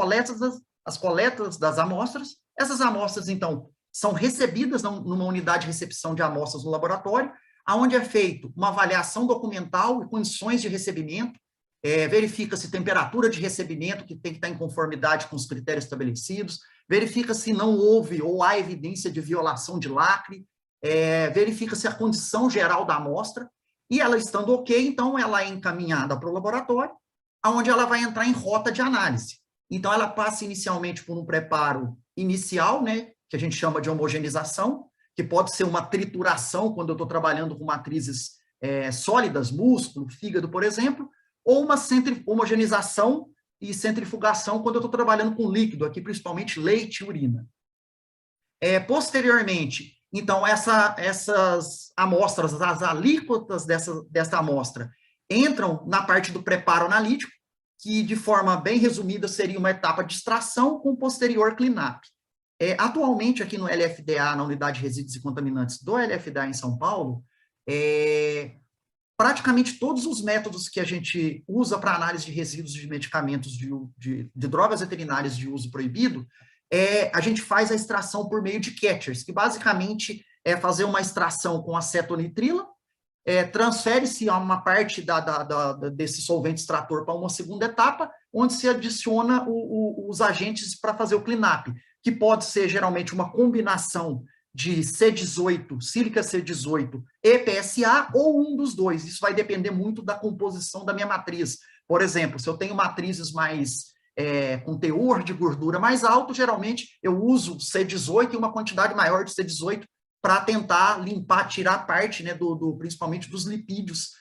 S5: as coletas das amostras. Essas amostras, então, são recebidas numa unidade de recepção de amostras no laboratório, onde é feita uma avaliação documental e condições de recebimento, verifica-se temperatura de recebimento, que tem que estar em conformidade com os critérios estabelecidos, verifica se não houve ou há evidência de violação de lacre, verifica-se a condição geral da amostra, e ela estando ok, então ela é encaminhada para o laboratório, onde ela vai entrar em rota de análise. Então, ela passa inicialmente por um preparo inicial, né, que a gente chama de homogeneização, que pode ser uma trituração, quando eu estou trabalhando com matrizes sólidas, músculo, fígado, por exemplo, ou uma homogeneização e centrifugação quando eu estou trabalhando com líquido, aqui principalmente leite e urina. Posteriormente, então, essas amostras, as alíquotas dessa amostra, entram na parte do preparo analítico, que de forma bem resumida seria uma etapa de extração com posterior cleanup. Atualmente, aqui no LFDA, na Unidade de Resíduos e Contaminantes do LFDA em São Paulo, praticamente todos os métodos que a gente usa para análise de resíduos de medicamentos de drogas veterinárias de uso proibido, a gente faz a extração por meio de catchers, que basicamente é fazer uma extração com acetonitrila, transfere-se a uma parte desse solvente extrator para uma segunda etapa, onde se adiciona os agentes para fazer o cleanup, que pode ser geralmente uma combinação de C18, sílica C18 e PSA, ou um dos dois. Isso vai depender muito da composição da minha matriz. Por exemplo, se eu tenho matrizes mais com teor de gordura mais alto, geralmente eu uso C18 e uma quantidade maior de C18 para tentar limpar, tirar parte, né, principalmente dos lipídios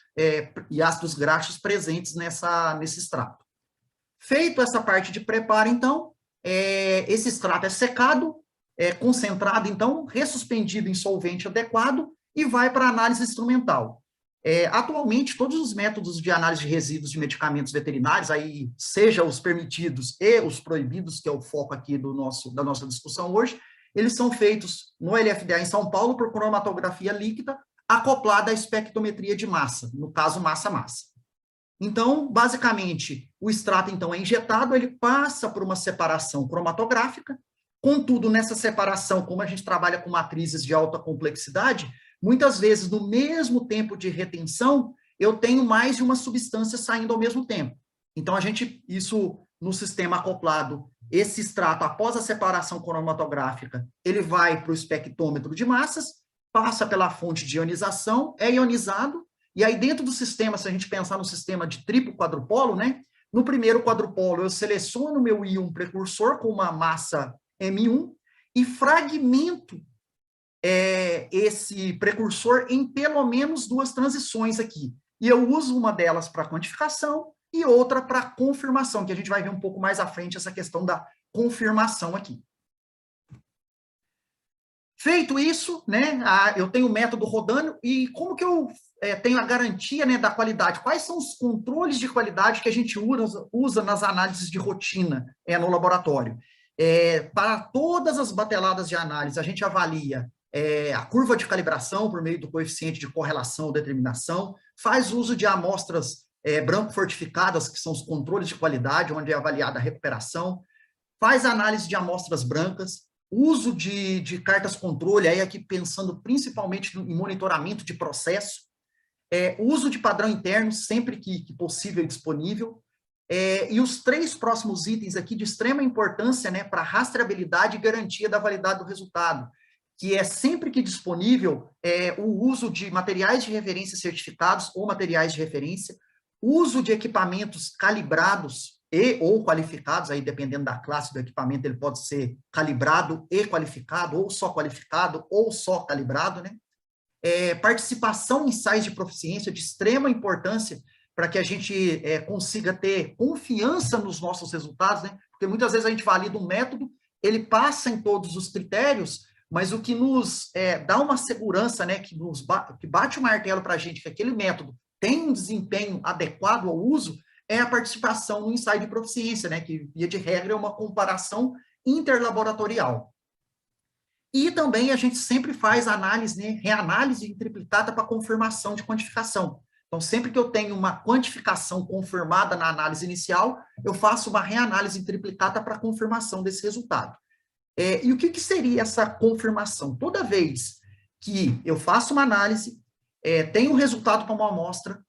S5: e ácidos graxos presentes nesse extrato. Feito essa parte de preparo, então, esse extrato é secado, concentrado, então, ressuspendido em solvente adequado e vai para análise instrumental. Atualmente, todos os métodos de análise de resíduos de medicamentos veterinários, aí, seja os permitidos e os proibidos, que é o foco aqui da nossa discussão hoje, eles são feitos no LFDA em São Paulo por cromatografia líquida, acoplada à espectrometria de massa, no caso, massa-massa. Então, basicamente, o extrato, então, é injetado, ele passa por uma separação cromatográfica, contudo, nessa separação, como a gente trabalha com matrizes de alta complexidade, muitas vezes, no mesmo tempo de retenção, eu tenho mais de uma substância saindo ao mesmo tempo. Então, isso no sistema acoplado, esse extrato, após a separação cromatográfica, ele vai para o espectrômetro de massas, passa pela fonte de ionização, é ionizado, e aí dentro do sistema, se a gente pensar no sistema de triplo quadrupolo, né, no primeiro quadrupolo eu seleciono o meu íon precursor com uma massa M1 e fragmento esse precursor em pelo menos 2 transições aqui. E eu uso uma delas para quantificação e outra para confirmação, que a gente vai ver um pouco mais à frente essa questão da confirmação aqui. Feito isso, né, eu tenho o método rodando, e como que eu tenho a garantia, né, da qualidade? Quais são os controles de qualidade que a gente usa nas análises de rotina no laboratório? Para todas as bateladas de análise, a gente avalia a curva de calibração por meio do coeficiente de correlação ou determinação, faz uso de amostras branco fortificadas, que são os controles de qualidade, onde é avaliada a recuperação, faz análise de amostras brancas, uso de cartas controle, aí aqui pensando principalmente em monitoramento de processo, uso de padrão interno sempre que possível e disponível, e os 3 próximos itens aqui de extrema importância, né, para rastreabilidade e garantia da validade do resultado, que é sempre que disponível o uso de materiais de referência certificados ou materiais de referência, uso de equipamentos calibrados ou qualificados, aí dependendo da classe do equipamento, ele pode ser calibrado e qualificado, ou só calibrado, né? Participação em ensaios de proficiência de extrema importância para que a gente consiga ter confiança nos nossos resultados, né? Porque muitas vezes a gente valida um método, ele passa em todos os critérios, mas o que nos dá uma segurança, né, que bate o martelo para a gente que aquele método tem um desempenho adequado ao uso, é a participação no ensaio de proficiência, né, que, via de regra, é uma comparação interlaboratorial. E também a gente sempre faz análise, né, reanálise em triplicata para confirmação de quantificação. Então, sempre que eu tenho uma quantificação confirmada na análise inicial, eu faço uma reanálise em triplicata para confirmação desse resultado. E o que seria essa confirmação? Toda vez que eu faço uma análise, tenho um resultado para uma amostra,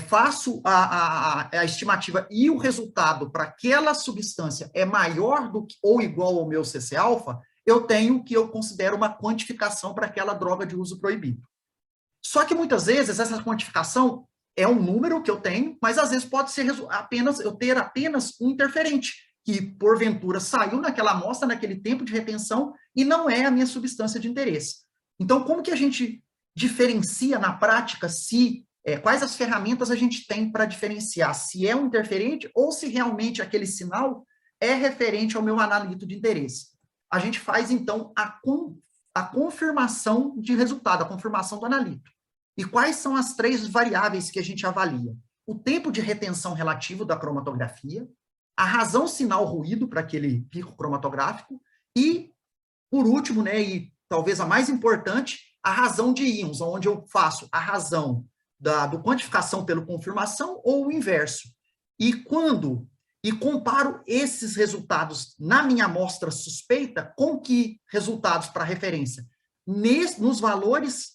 S5: faço a estimativa e o resultado para aquela substância é maior do que ou igual ao meu CC-alfa, eu tenho o que eu considero uma quantificação para aquela droga de uso proibido. Só que muitas vezes essa quantificação é um número que eu tenho, mas às vezes pode ser eu ter apenas um interferente, que porventura saiu naquela amostra, naquele tempo de retenção, e não é a minha substância de interesse. Então, como que a gente diferencia na prática quais as ferramentas a gente tem para diferenciar se é um interferente ou se realmente aquele sinal é referente ao meu analito de interesse? A gente faz, então, a confirmação de resultado, a confirmação do analito. E quais são as 3 variáveis que a gente avalia? O tempo de retenção relativo da cromatografia, a razão sinal-ruído para aquele pico cromatográfico e, por último, né, e talvez a mais importante, a razão de íons, onde eu faço a razão do quantificação pela confirmação ou o inverso. E comparo esses resultados na minha amostra suspeita com que resultados para referência? Nos valores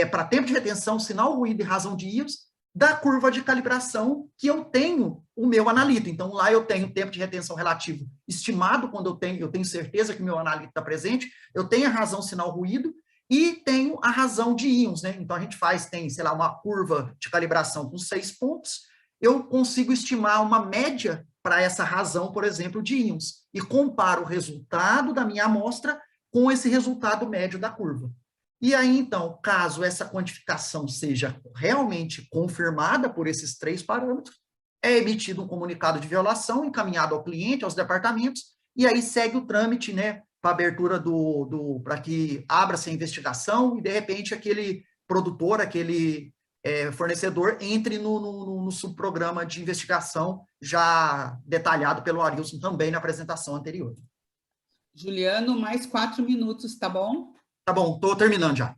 S5: para tempo de retenção, sinal, ruído e razão de íons da curva de calibração que eu tenho o meu analito. Então, lá eu tenho o tempo de retenção relativo estimado, quando eu tenho certeza que o meu analito está presente, eu tenho a razão sinal ruído e tenho a razão de íons, né? Então, a gente tem, sei lá, uma curva de calibração com 6 pontos, eu consigo estimar uma média para essa razão, por exemplo, de íons, e comparo o resultado da minha amostra com esse resultado médio da curva. E aí, então, caso essa quantificação seja realmente confirmada por esses 3 parâmetros, é emitido um comunicado de violação, encaminhado ao cliente, aos departamentos, e aí segue o trâmite, né, para abertura para que abra-se a investigação e, de repente, aquele produtor, aquele fornecedor entre no subprograma de investigação já detalhado pelo Arilson também na apresentação anterior.
S2: Juliano, mais 4 minutos, tá bom?
S5: Tá bom, estou terminando já.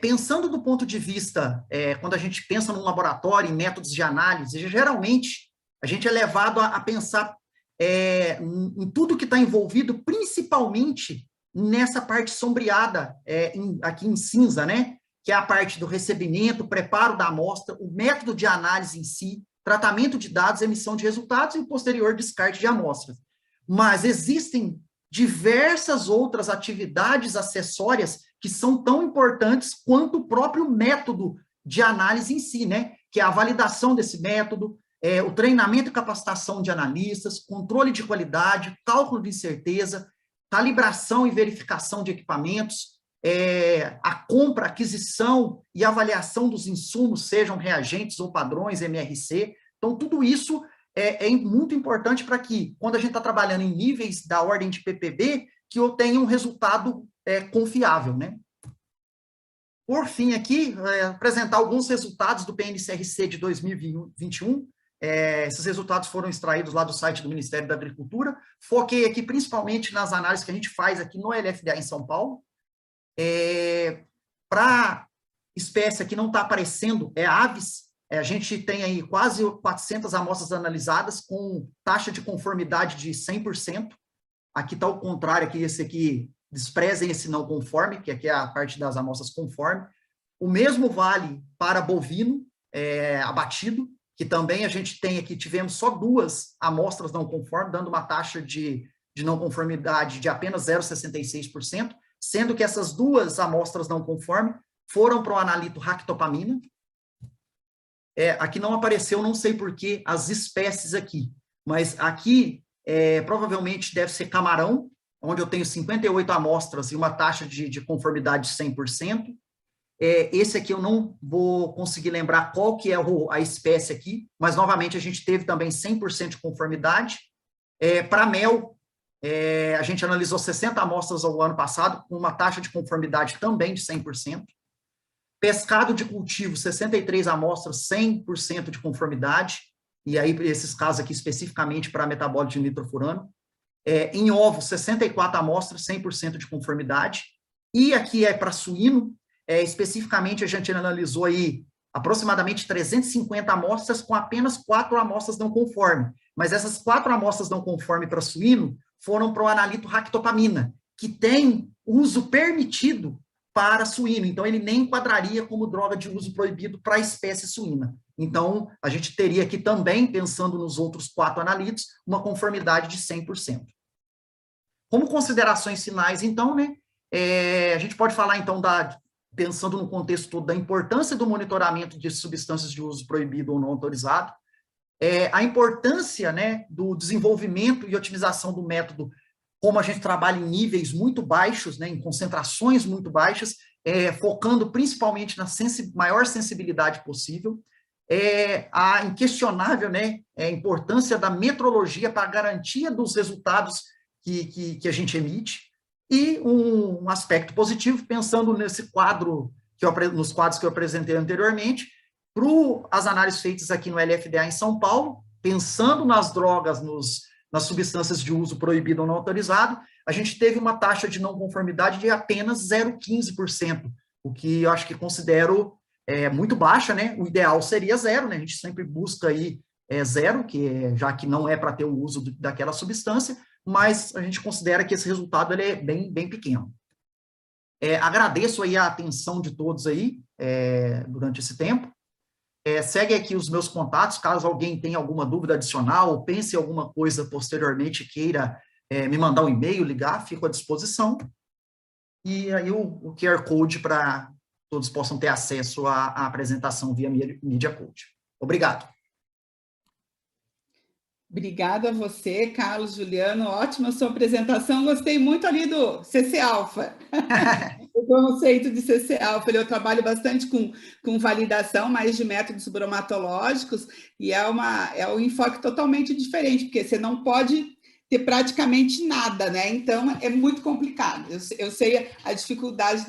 S5: Pensando do ponto de vista, quando a gente pensa num laboratório, em métodos de análise, geralmente a gente é levado a pensar em tudo que está envolvido, principalmente nessa parte sombreada, aqui em cinza, né? Que é a parte do recebimento, preparo da amostra, o método de análise em si, tratamento de dados, emissão de resultados e o posterior descarte de amostras. Mas existem diversas outras atividades acessórias que são tão importantes quanto o próprio método de análise em si, né? Que é a validação desse método, o treinamento e capacitação de analistas, controle de qualidade, cálculo de incerteza, calibração e verificação de equipamentos, a compra, aquisição e avaliação dos insumos, sejam reagentes ou padrões, MRC. Então, tudo isso é muito importante para que, quando a gente está trabalhando em níveis da ordem de PPB, que eu tenha um resultado confiável, né? por fim, aqui, apresentar alguns resultados do PNCRC de 2021. Esses resultados foram extraídos lá do site do Ministério da Agricultura. Foquei aqui principalmente nas análises que a gente faz aqui no LFDA em São Paulo. Para espécie aqui não está aparecendo, aves, a gente tem aí quase 400 amostras analisadas com taxa de conformidade de 100%. Aqui está o contrário, aqui esse aqui, desprezem esse não conforme, que aqui é a parte das amostras conforme. O mesmo vale para bovino abatido, que também a gente tem aqui, tivemos só 2 amostras não conformes, dando uma taxa de não conformidade de apenas 0,66%, sendo que essas 2 amostras não conformes foram para o analito ractopamina. Aqui não apareceu, não sei por que, as espécies aqui, mas aqui provavelmente deve ser camarão, onde eu tenho 58 amostras e uma taxa de conformidade de 100%. Esse aqui eu não vou conseguir lembrar qual que é a espécie aqui, mas novamente a gente teve também 100% de conformidade. Para mel, a gente analisou 60 amostras ao ano passado, com uma taxa de conformidade também de 100%. Pescado de cultivo, 63 amostras, 100% de conformidade, e aí esses casos aqui especificamente para metabólito de nitrofurano. Em ovos, 64 amostras, 100% de conformidade. E aqui para suíno, especificamente a gente analisou aí aproximadamente 350 amostras com apenas 4 amostras não conforme. Mas essas 4 amostras não conforme para suíno foram para o analito ractopamina, que tem uso permitido para suíno. Então, ele nem enquadraria como droga de uso proibido para a espécie suína. Então, a gente teria aqui também, pensando nos outros 4 analitos, uma conformidade de 100%. Como considerações finais, então, né, a gente pode falar, então, pensando no contexto todo, da importância do monitoramento de substâncias de uso proibido ou não autorizado, a importância, né, do desenvolvimento e otimização do método, como a gente trabalha em níveis muito baixos, né, em concentrações muito baixas, focando principalmente na maior sensibilidade possível, a inquestionável, né, importância da metrologia para a garantia dos resultados que a gente emite, e um aspecto positivo, pensando nesse quadro, nos quadros que eu apresentei anteriormente, para as análises feitas aqui no LFDA em São Paulo, pensando nas drogas, nas substâncias de uso proibido ou não autorizado, a gente teve uma taxa de não conformidade de apenas 0,15%, o que eu acho que considero muito baixa, né? O ideal seria 0, né? A gente sempre busca aí 0, já que não é para ter o uso daquela substância, mas a gente considera que esse resultado ele é bem, bem pequeno. Agradeço aí a atenção de todos aí durante esse tempo. Segue aqui os meus contatos, caso alguém tenha alguma dúvida adicional ou pense em alguma coisa posteriormente queira me mandar um e-mail, ligar, fico à disposição. E aí o QR Code para todos possam ter acesso à apresentação via Media Code. Obrigado.
S2: Obrigada a você, Carlos, Juliano, ótima sua apresentação, gostei muito ali do CC-alfa, o conceito de CC-alfa, eu trabalho bastante com validação, mais de métodos bromatológicos, e é um enfoque totalmente diferente, porque você não pode ter praticamente nada, né? Então, é muito complicado, eu sei a dificuldade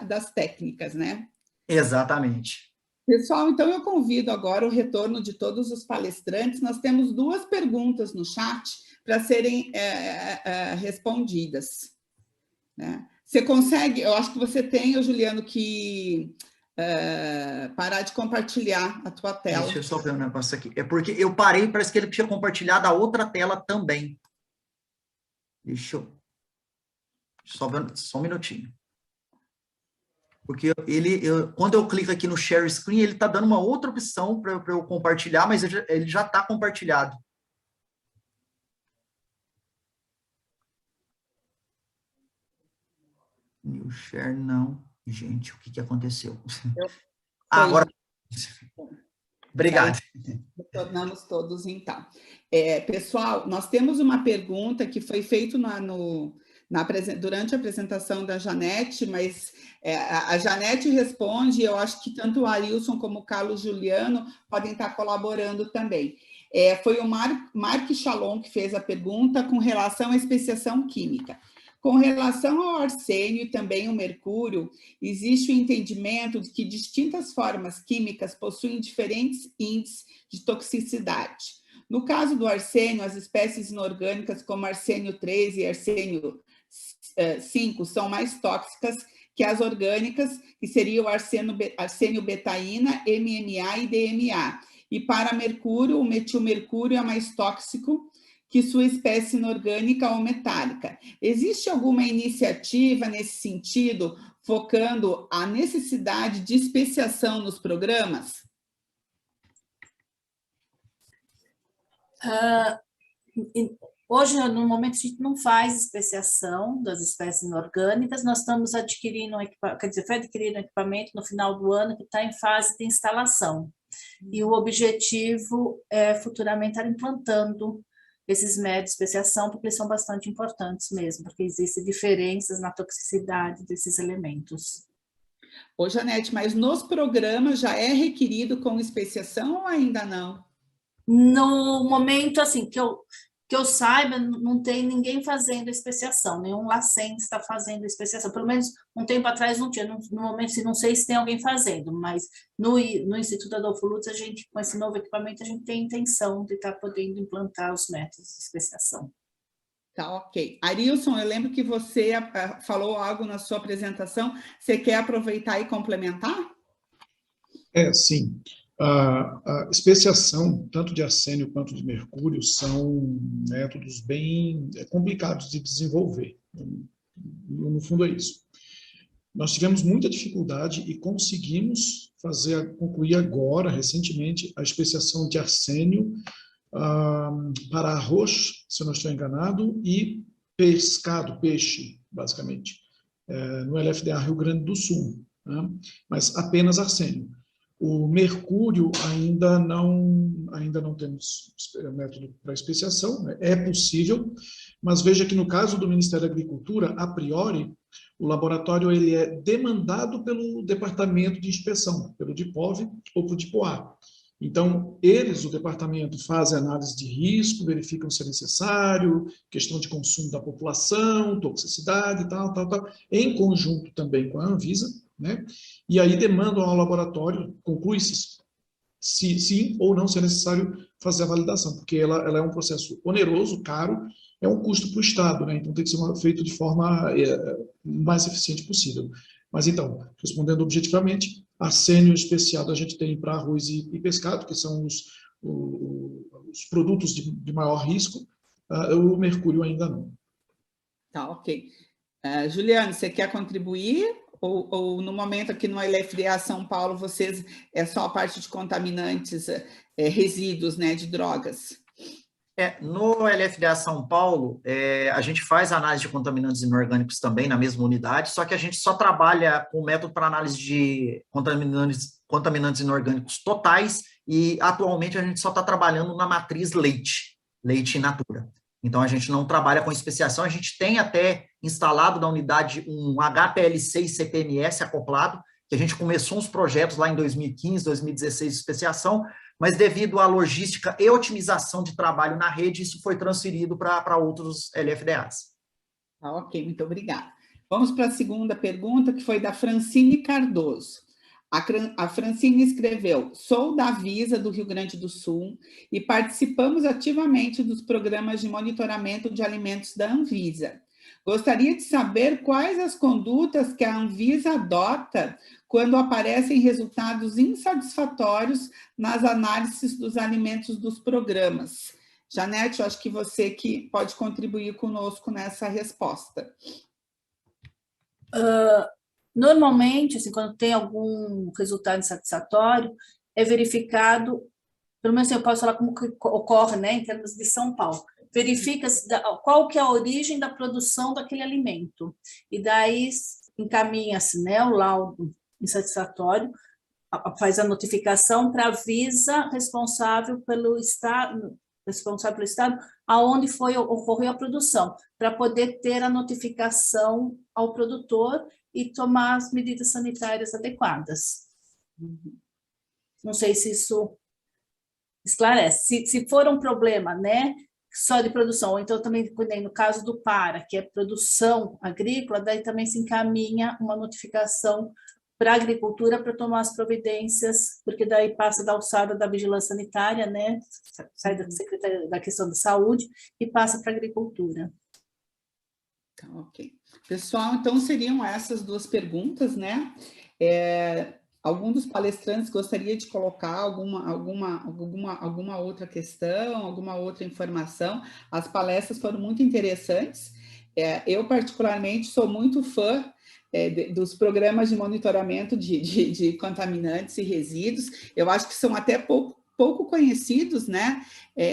S2: das técnicas, né?
S5: Exatamente.
S2: Pessoal, então eu convido agora o retorno de todos os palestrantes. Nós temos 2 perguntas no chat para serem respondidas. Né? Você consegue, eu acho que você tem, Juliano, que parar de compartilhar a tua tela.
S5: Deixa eu só ver um negócio aqui. É porque eu parei, parece que ele tinha compartilhado a outra tela também. Deixa eu... Só um minutinho. Porque quando eu clico aqui no Share Screen, ele está dando uma outra opção para eu compartilhar, mas ele já está compartilhado. New Share, não. Gente, o que aconteceu? Agora... Obrigado.
S2: Retornamos todos, então. Pessoal, nós temos uma pergunta que foi feita durante a apresentação da Janete, mas a Janete responde, eu acho que tanto o Arilson como o Carlos Juliano podem estar colaborando também. Foi o Mark Chalon que fez a pergunta com relação à especiação química. Com relação ao arsênio e também ao mercúrio, existe o entendimento de que distintas formas químicas possuem diferentes índices de toxicidade. No caso do arsênio, as espécies inorgânicas como arsênio 3 e arsênio 5 são mais tóxicas que as orgânicas, que seria o arsênio betaína, MMA e DMA. E para mercúrio, o metilmercúrio é mais tóxico que sua espécie inorgânica ou metálica. Existe alguma iniciativa nesse sentido, focando a necessidade de especiação nos programas?
S3: Hoje, no momento, a gente não faz especiação das espécies inorgânicas, nós estamos adquirindo um equipamento, quer dizer, foi adquirido um equipamento no final do ano que está em fase de instalação. E o objetivo é futuramente estar implantando esses métodos de especiação, porque eles são bastante importantes mesmo, porque existem diferenças na toxicidade desses elementos.
S2: Ô, Janete, mas nos programas já é requerido com especiação ou ainda não?
S3: No momento, assim, que eu saiba, não tem ninguém fazendo especiação, nenhum LACEN está fazendo especiação. Pelo menos um tempo atrás não tinha, no momento, não sei se tem alguém fazendo, mas no Instituto Adolfo Lutz, a gente, com esse novo equipamento, a gente tem a intenção de estar podendo implantar os métodos de especiação.
S2: Tá, ok. Arilson, eu lembro que você falou algo na sua apresentação, você quer aproveitar e complementar?
S4: Sim. A especiação, tanto de arsênio quanto de mercúrio, são métodos bem complicados de desenvolver. No fundo é isso. Nós tivemos muita dificuldade e conseguimos concluir agora, recentemente, a especiação de arsênio para arroz, se eu não estou enganado, e peixe, basicamente, no LFDA Rio Grande do Sul, né? Mas apenas arsênio. O mercúrio ainda não temos método para especiação, né? É possível, mas veja que no caso do Ministério da Agricultura, a priori, o laboratório ele é demandado pelo Departamento de Inspeção, pelo DIPOV ou pelo DIPOA. Então, o departamento, fazem análise de risco, verificam se é necessário, questão de consumo da população, toxicidade, tal, em conjunto também com a Anvisa, né? E aí demandam ao laboratório, conclui-se se sim ou não se é necessário fazer a validação, porque ela é um processo oneroso, caro, é um custo para o Estado, né? Então tem que ser feito de forma mais eficiente possível. Mas então, respondendo objetivamente, arsênio especiado a gente tem para arroz e pescado, que são os produtos de maior risco, o mercúrio ainda não.
S2: Tá, ok. Juliane, você quer contribuir? Ou no momento aqui no LFDA São Paulo, vocês é só a parte de contaminantes, resíduos, né, de drogas?
S5: No LFDA São Paulo, a gente faz análise de contaminantes inorgânicos também na mesma unidade, só que a gente só trabalha com o método para análise de contaminantes inorgânicos totais e atualmente a gente só está trabalhando na matriz leite in natura. Então, a gente não trabalha com especiação, a gente tem até instalado na unidade um HPLC e CPMS acoplado, que a gente começou uns projetos lá em 2015, 2016 de especiação, mas devido à logística e otimização de trabalho na rede, isso foi transferido para outros LFDAs.
S2: Ok, muito obrigada. Vamos para a segunda pergunta, que foi da Francine Cardoso. A Francine escreveu: sou da Avisa do Rio Grande do Sul e participamos ativamente dos programas de monitoramento de alimentos da Anvisa. Gostaria de saber quais as condutas que a Anvisa adota quando aparecem resultados insatisfatórios nas análises dos alimentos dos programas. Janete, eu acho que você que pode contribuir conosco nessa resposta.
S3: Normalmente, assim, quando tem algum resultado insatisfatório, é verificado, pelo menos eu posso falar como que ocorre, né, em termos de São Paulo, verifica-se qual que é a origem da produção daquele alimento, e daí encaminha-se, né, o laudo insatisfatório, faz a notificação para a Avisa responsável pelo Estado, aonde ocorreu a produção, para poder ter a notificação ao produtor e tomar as medidas sanitárias adequadas. Não sei se isso esclarece. Se for um problema, né, só de produção, ou então também, no caso do PARA, que é produção agrícola, daí também se encaminha uma notificação para a agricultura para tomar as providências, porque daí passa da alçada da vigilância sanitária, né? Sai da Secretaria da questão da saúde e passa para a agricultura.
S2: Tá, ok. Pessoal, então seriam essas duas perguntas, né? Algum dos palestrantes gostaria de colocar alguma outra questão, alguma outra informação? As palestras foram muito interessantes. Eu, particularmente, sou muito fã dos programas de monitoramento de contaminantes e resíduos. Eu acho que são até pouco conhecidos, né?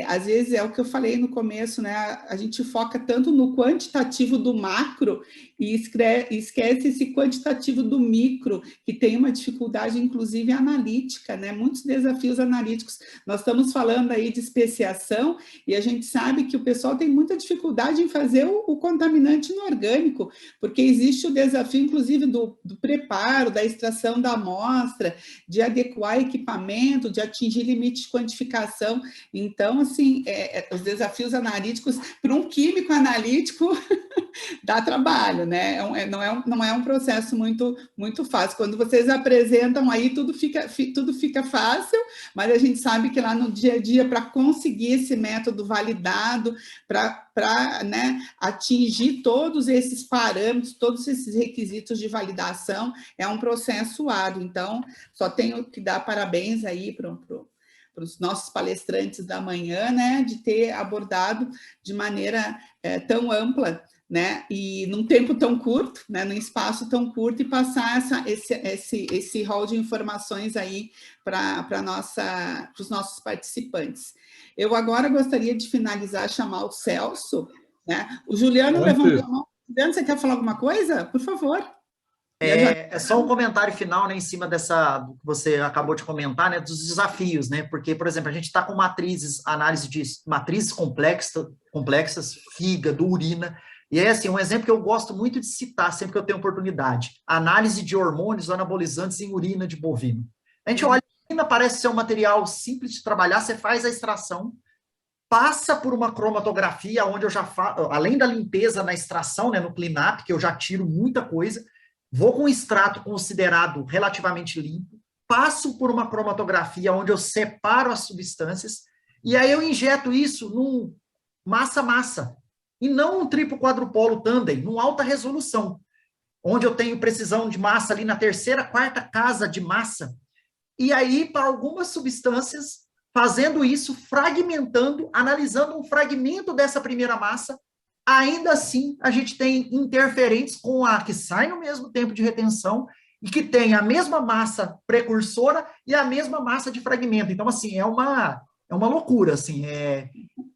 S2: Às vezes é o que eu falei no começo, né? A gente foca tanto no quantitativo do macro e esquece esse quantitativo do micro, que tem uma dificuldade, inclusive, analítica, né? Muitos desafios analíticos. Nós estamos falando aí de especiação e a gente sabe que o pessoal tem muita dificuldade em fazer o contaminante inorgânico, porque existe o desafio, inclusive, do preparo, da extração da amostra, de adequar equipamento, de atingir limite de quantificação. Então, assim, os desafios analíticos para um químico analítico dá trabalho, né? Não é um processo muito fácil. Quando vocês apresentam aí, tudo fica fácil, mas a gente sabe que lá no dia a dia, para conseguir esse método validado, para né, atingir todos esses parâmetros, todos esses requisitos de validação, é um processo árduo. Então, só tenho que dar parabéns aí para os nossos palestrantes da manhã, né, de ter abordado de maneira tão ampla, né, e num tempo tão curto, né, num espaço tão curto, e passar esse rol de informações aí para os nossos participantes. Eu agora gostaria de finalizar, chamar o Celso, né? O Juliano levantou a mão. Juliano, você quer falar alguma coisa? Por favor.
S5: É só um comentário final, né, em cima do que você acabou de comentar, né, dos desafios, né, porque, por exemplo, a gente está com análise de matrizes complexas, fígado, urina, e é assim, um exemplo que eu gosto muito de citar sempre que eu tenho oportunidade, análise de hormônios anabolizantes em urina de bovino. A gente olha, a urina parece ser um material simples de trabalhar, você faz a extração, passa por uma cromatografia, onde eu já faço, além da limpeza na extração, né, no cleanup, que eu já tiro muita coisa, vou com um extrato considerado relativamente limpo, passo por uma cromatografia onde eu separo as substâncias e aí eu injeto isso num massa-massa e não um triplo quadrupolo tandem, numa alta resolução, onde eu tenho precisão de massa ali na terceira, quarta casa de massa. E aí, para algumas substâncias, fazendo isso, fragmentando, analisando um fragmento dessa primeira massa, ainda assim, a gente tem interferentes com a que sai no mesmo tempo de retenção e que tem a mesma massa precursora e a mesma massa de fragmento. Então, assim, é uma loucura, assim, é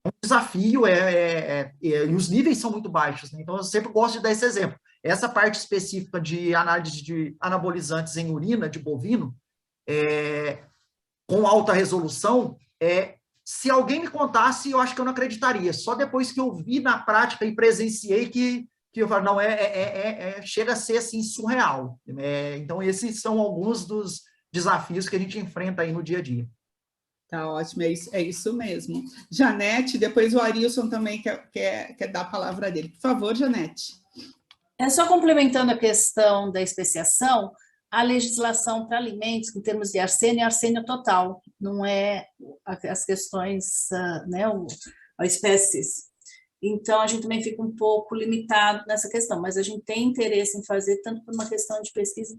S5: um desafio, e os níveis são muito baixos, né? Então, eu sempre gosto de dar esse exemplo. Essa parte específica de análise de anabolizantes em urina de bovino, com alta resolução, se alguém me contasse, eu acho que eu não acreditaria. Só depois que eu vi na prática e presenciei que eu falo, não, chega a ser assim, surreal. Então, esses são alguns dos desafios que a gente enfrenta aí no dia a dia.
S2: Tá ótimo, é isso mesmo. Janete, depois o Arilson também quer dar a palavra dele. Por favor, Janete.
S3: Só complementando a questão da especiação, a legislação para alimentos, em termos de arsênio, é arsênio total, não é as questões, né, as espécies. Então, a gente também fica um pouco limitado nessa questão, mas a gente tem interesse em fazer, tanto por uma questão de pesquisa,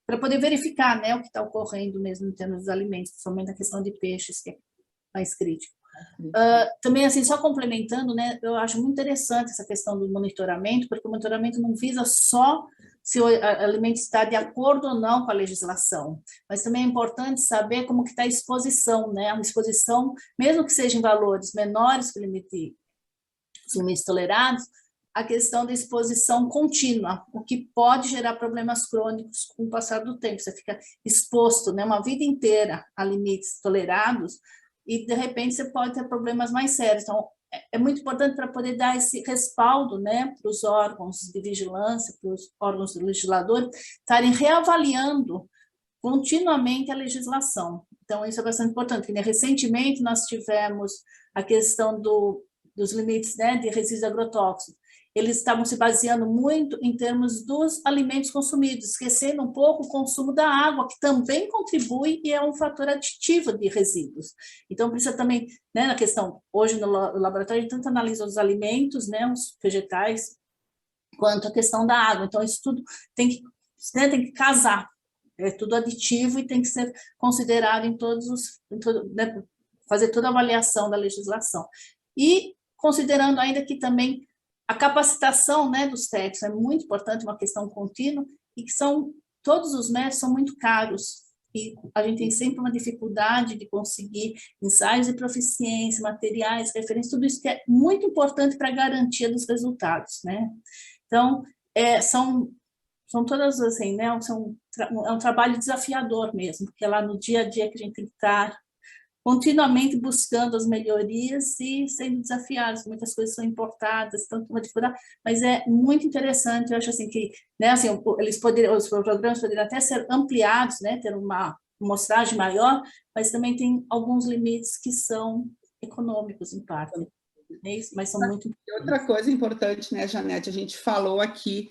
S3: para poder verificar, né, o que está ocorrendo mesmo em termos dos alimentos, principalmente a questão de peixes, que é mais crítico. Também, assim, só complementando, né, eu acho muito interessante essa questão do monitoramento, porque o monitoramento não visa só se o alimento está de acordo ou não com a legislação, mas também é importante saber como que está a exposição, né, a exposição, mesmo que sejam valores menores que os limites tolerados, a questão da exposição contínua, o que pode gerar problemas crônicos com o passar do tempo. Você fica exposto, né, uma vida inteira a limites tolerados e, de repente, você pode ter problemas mais sérios. Então, é muito importante para poder dar esse respaldo, né, para os órgãos de vigilância, para os órgãos legisladores, estarem reavaliando continuamente a legislação. Então, isso é bastante importante. Né? Recentemente, nós tivemos a questão dos limites, né, de resíduos agrotóxicos. Eles estavam se baseando muito em termos dos alimentos consumidos, esquecendo um pouco o consumo da água, que também contribui e é um fator aditivo de resíduos. Então, precisa também, né, na questão, hoje no laboratório, a gente tanto analisa os alimentos, né, os vegetais, quanto a questão da água. Então, isso tudo tem que casar. É tudo aditivo e tem que ser considerado em todos os... né, fazer toda a avaliação da legislação. E considerando ainda que também a capacitação, né, dos técnicos é muito importante, uma questão contínua, e que todos os métodos são muito caros, e a gente tem sempre uma dificuldade de conseguir ensaios de proficiência, materiais, referências, tudo isso que é muito importante para a garantia dos resultados, né? Então, são todas assim, né, é um trabalho desafiador mesmo, porque é lá no dia a dia que a gente tem que estar continuamente buscando as melhorias e sendo desafiados. Muitas coisas são importadas, tanto uma dificuldade, mas é muito interessante. Eu acho assim que, né, assim, os programas poderiam até ser ampliados, né, ter uma amostragem maior, mas também tem alguns limites que são econômicos, em parte. Mas são muito importantes.
S2: Outra coisa importante, né, Janete, a gente falou aqui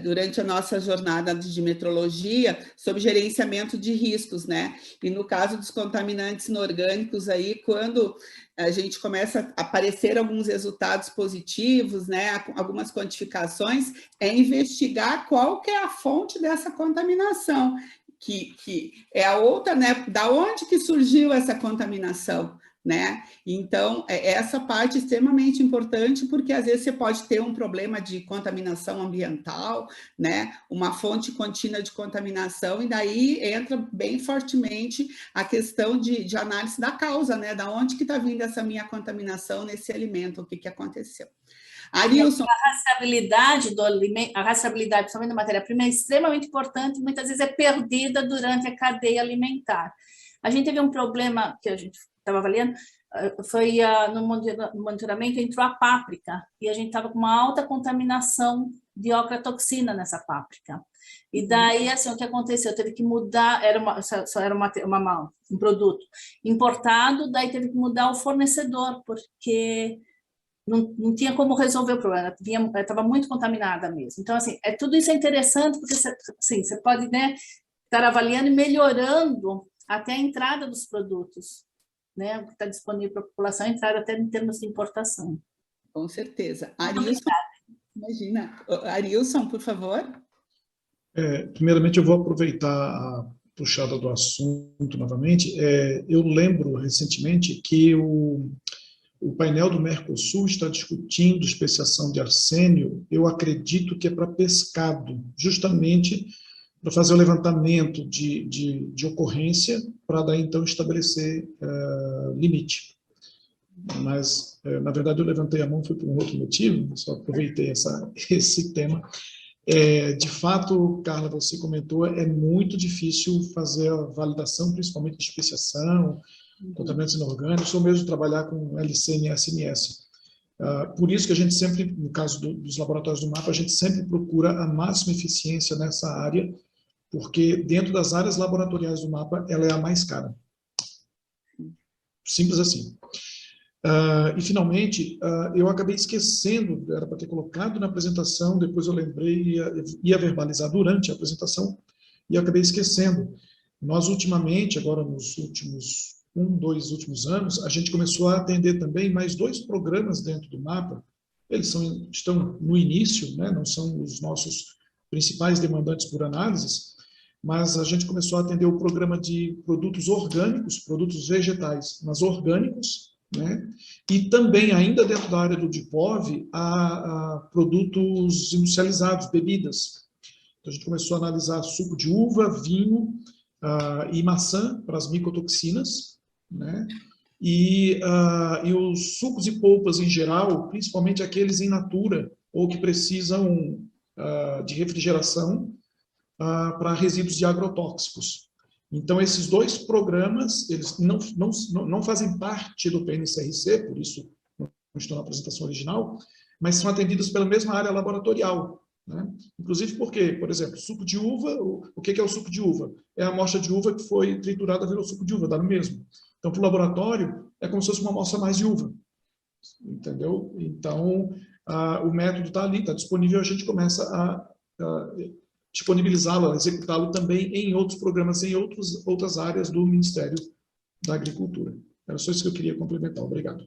S2: durante a nossa jornada de metrologia sobre gerenciamento de riscos, né? E no caso dos contaminantes inorgânicos aí, quando a gente começa a aparecer alguns resultados positivos, né, algumas quantificações, é investigar qual que é a fonte dessa contaminação, que é a outra, né? Da onde que surgiu essa contaminação? Né? Então, essa parte é extremamente importante, porque às vezes você pode ter um problema de contaminação ambiental, né? Uma fonte contínua de contaminação, e daí entra bem fortemente a questão de análise da causa, né? Da onde que está vindo essa minha contaminação nesse alimento, o que aconteceu. Arilson.
S3: A rastreabilidade do alimento, a rastreabilidade, principalmente da matéria-prima, é extremamente importante, muitas vezes é perdida durante a cadeia alimentar. A gente teve um problema que a gente estava avaliando, foi no monitoramento, entrou a páprica, e a gente estava com uma alta contaminação de ocratoxina nessa páprica. E daí, assim, o que aconteceu? Teve que mudar, só era um produto importado, daí teve que mudar o fornecedor, porque não tinha como resolver o problema, estava muito contaminada mesmo. Então, assim, tudo isso é interessante, porque assim, você pode, né, estar avaliando e melhorando até a entrada dos produtos, né, que está disponível para a população, a entrada até em termos de importação.
S2: Com certeza. Arilson, imagina. Arilson, por favor.
S4: Primeiramente, eu vou aproveitar a puxada do assunto novamente. Eu lembro recentemente que o painel do Mercosul está discutindo especiação de arsênio, eu acredito que é para pescado, justamente para fazer o levantamento de ocorrência, para daí então estabelecer limite. Mas, na verdade, eu levantei a mão, foi por um outro motivo, só aproveitei esse tema. De fato, Carla, você comentou, é muito difícil fazer a validação, principalmente de especiação, contaminantes inorgânicos, ou mesmo trabalhar com LCN e SMS. Por isso que a gente sempre, no caso dos laboratórios do MAPA, a gente sempre procura a máxima eficiência nessa área, porque dentro das áreas laboratoriais do MAPA, ela é a mais cara. Simples assim. E, finalmente, eu acabei esquecendo, era para ter colocado na apresentação, depois eu lembrei, ia verbalizar durante a apresentação, e eu acabei esquecendo. Nós, ultimamente, agora nos últimos 2 últimos anos, a gente começou a atender também mais 2 programas dentro do MAPA. Eles estão no início, né, não são os nossos principais demandantes por análises, mas a gente começou a atender o programa de produtos orgânicos, produtos vegetais, mas orgânicos, né, e também, ainda dentro da área do DIPOV, a produtos industrializados, bebidas. Então, a gente começou a analisar suco de uva, vinho e maçã para as micotoxinas, né? E os sucos e polpas em geral, principalmente aqueles in natura ou que precisam de refrigeração para resíduos de agrotóxicos. Então, esses 2 programas, eles não fazem parte do PNCRC, por isso não estão na apresentação original, mas são atendidos pela mesma área laboratorial. né? Inclusive porque, por exemplo, suco de uva, o que é o suco de uva? É a amostra de uva que foi triturada, virou suco de uva, dá no mesmo. Então, para o laboratório, é como se fosse uma amostra mais de uva, entendeu? Então, o método está ali, está disponível, a gente começa a disponibilizá-lo, a executá-lo também em outros programas, em outras áreas do Ministério da Agricultura. Era só isso que eu queria complementar. Obrigado.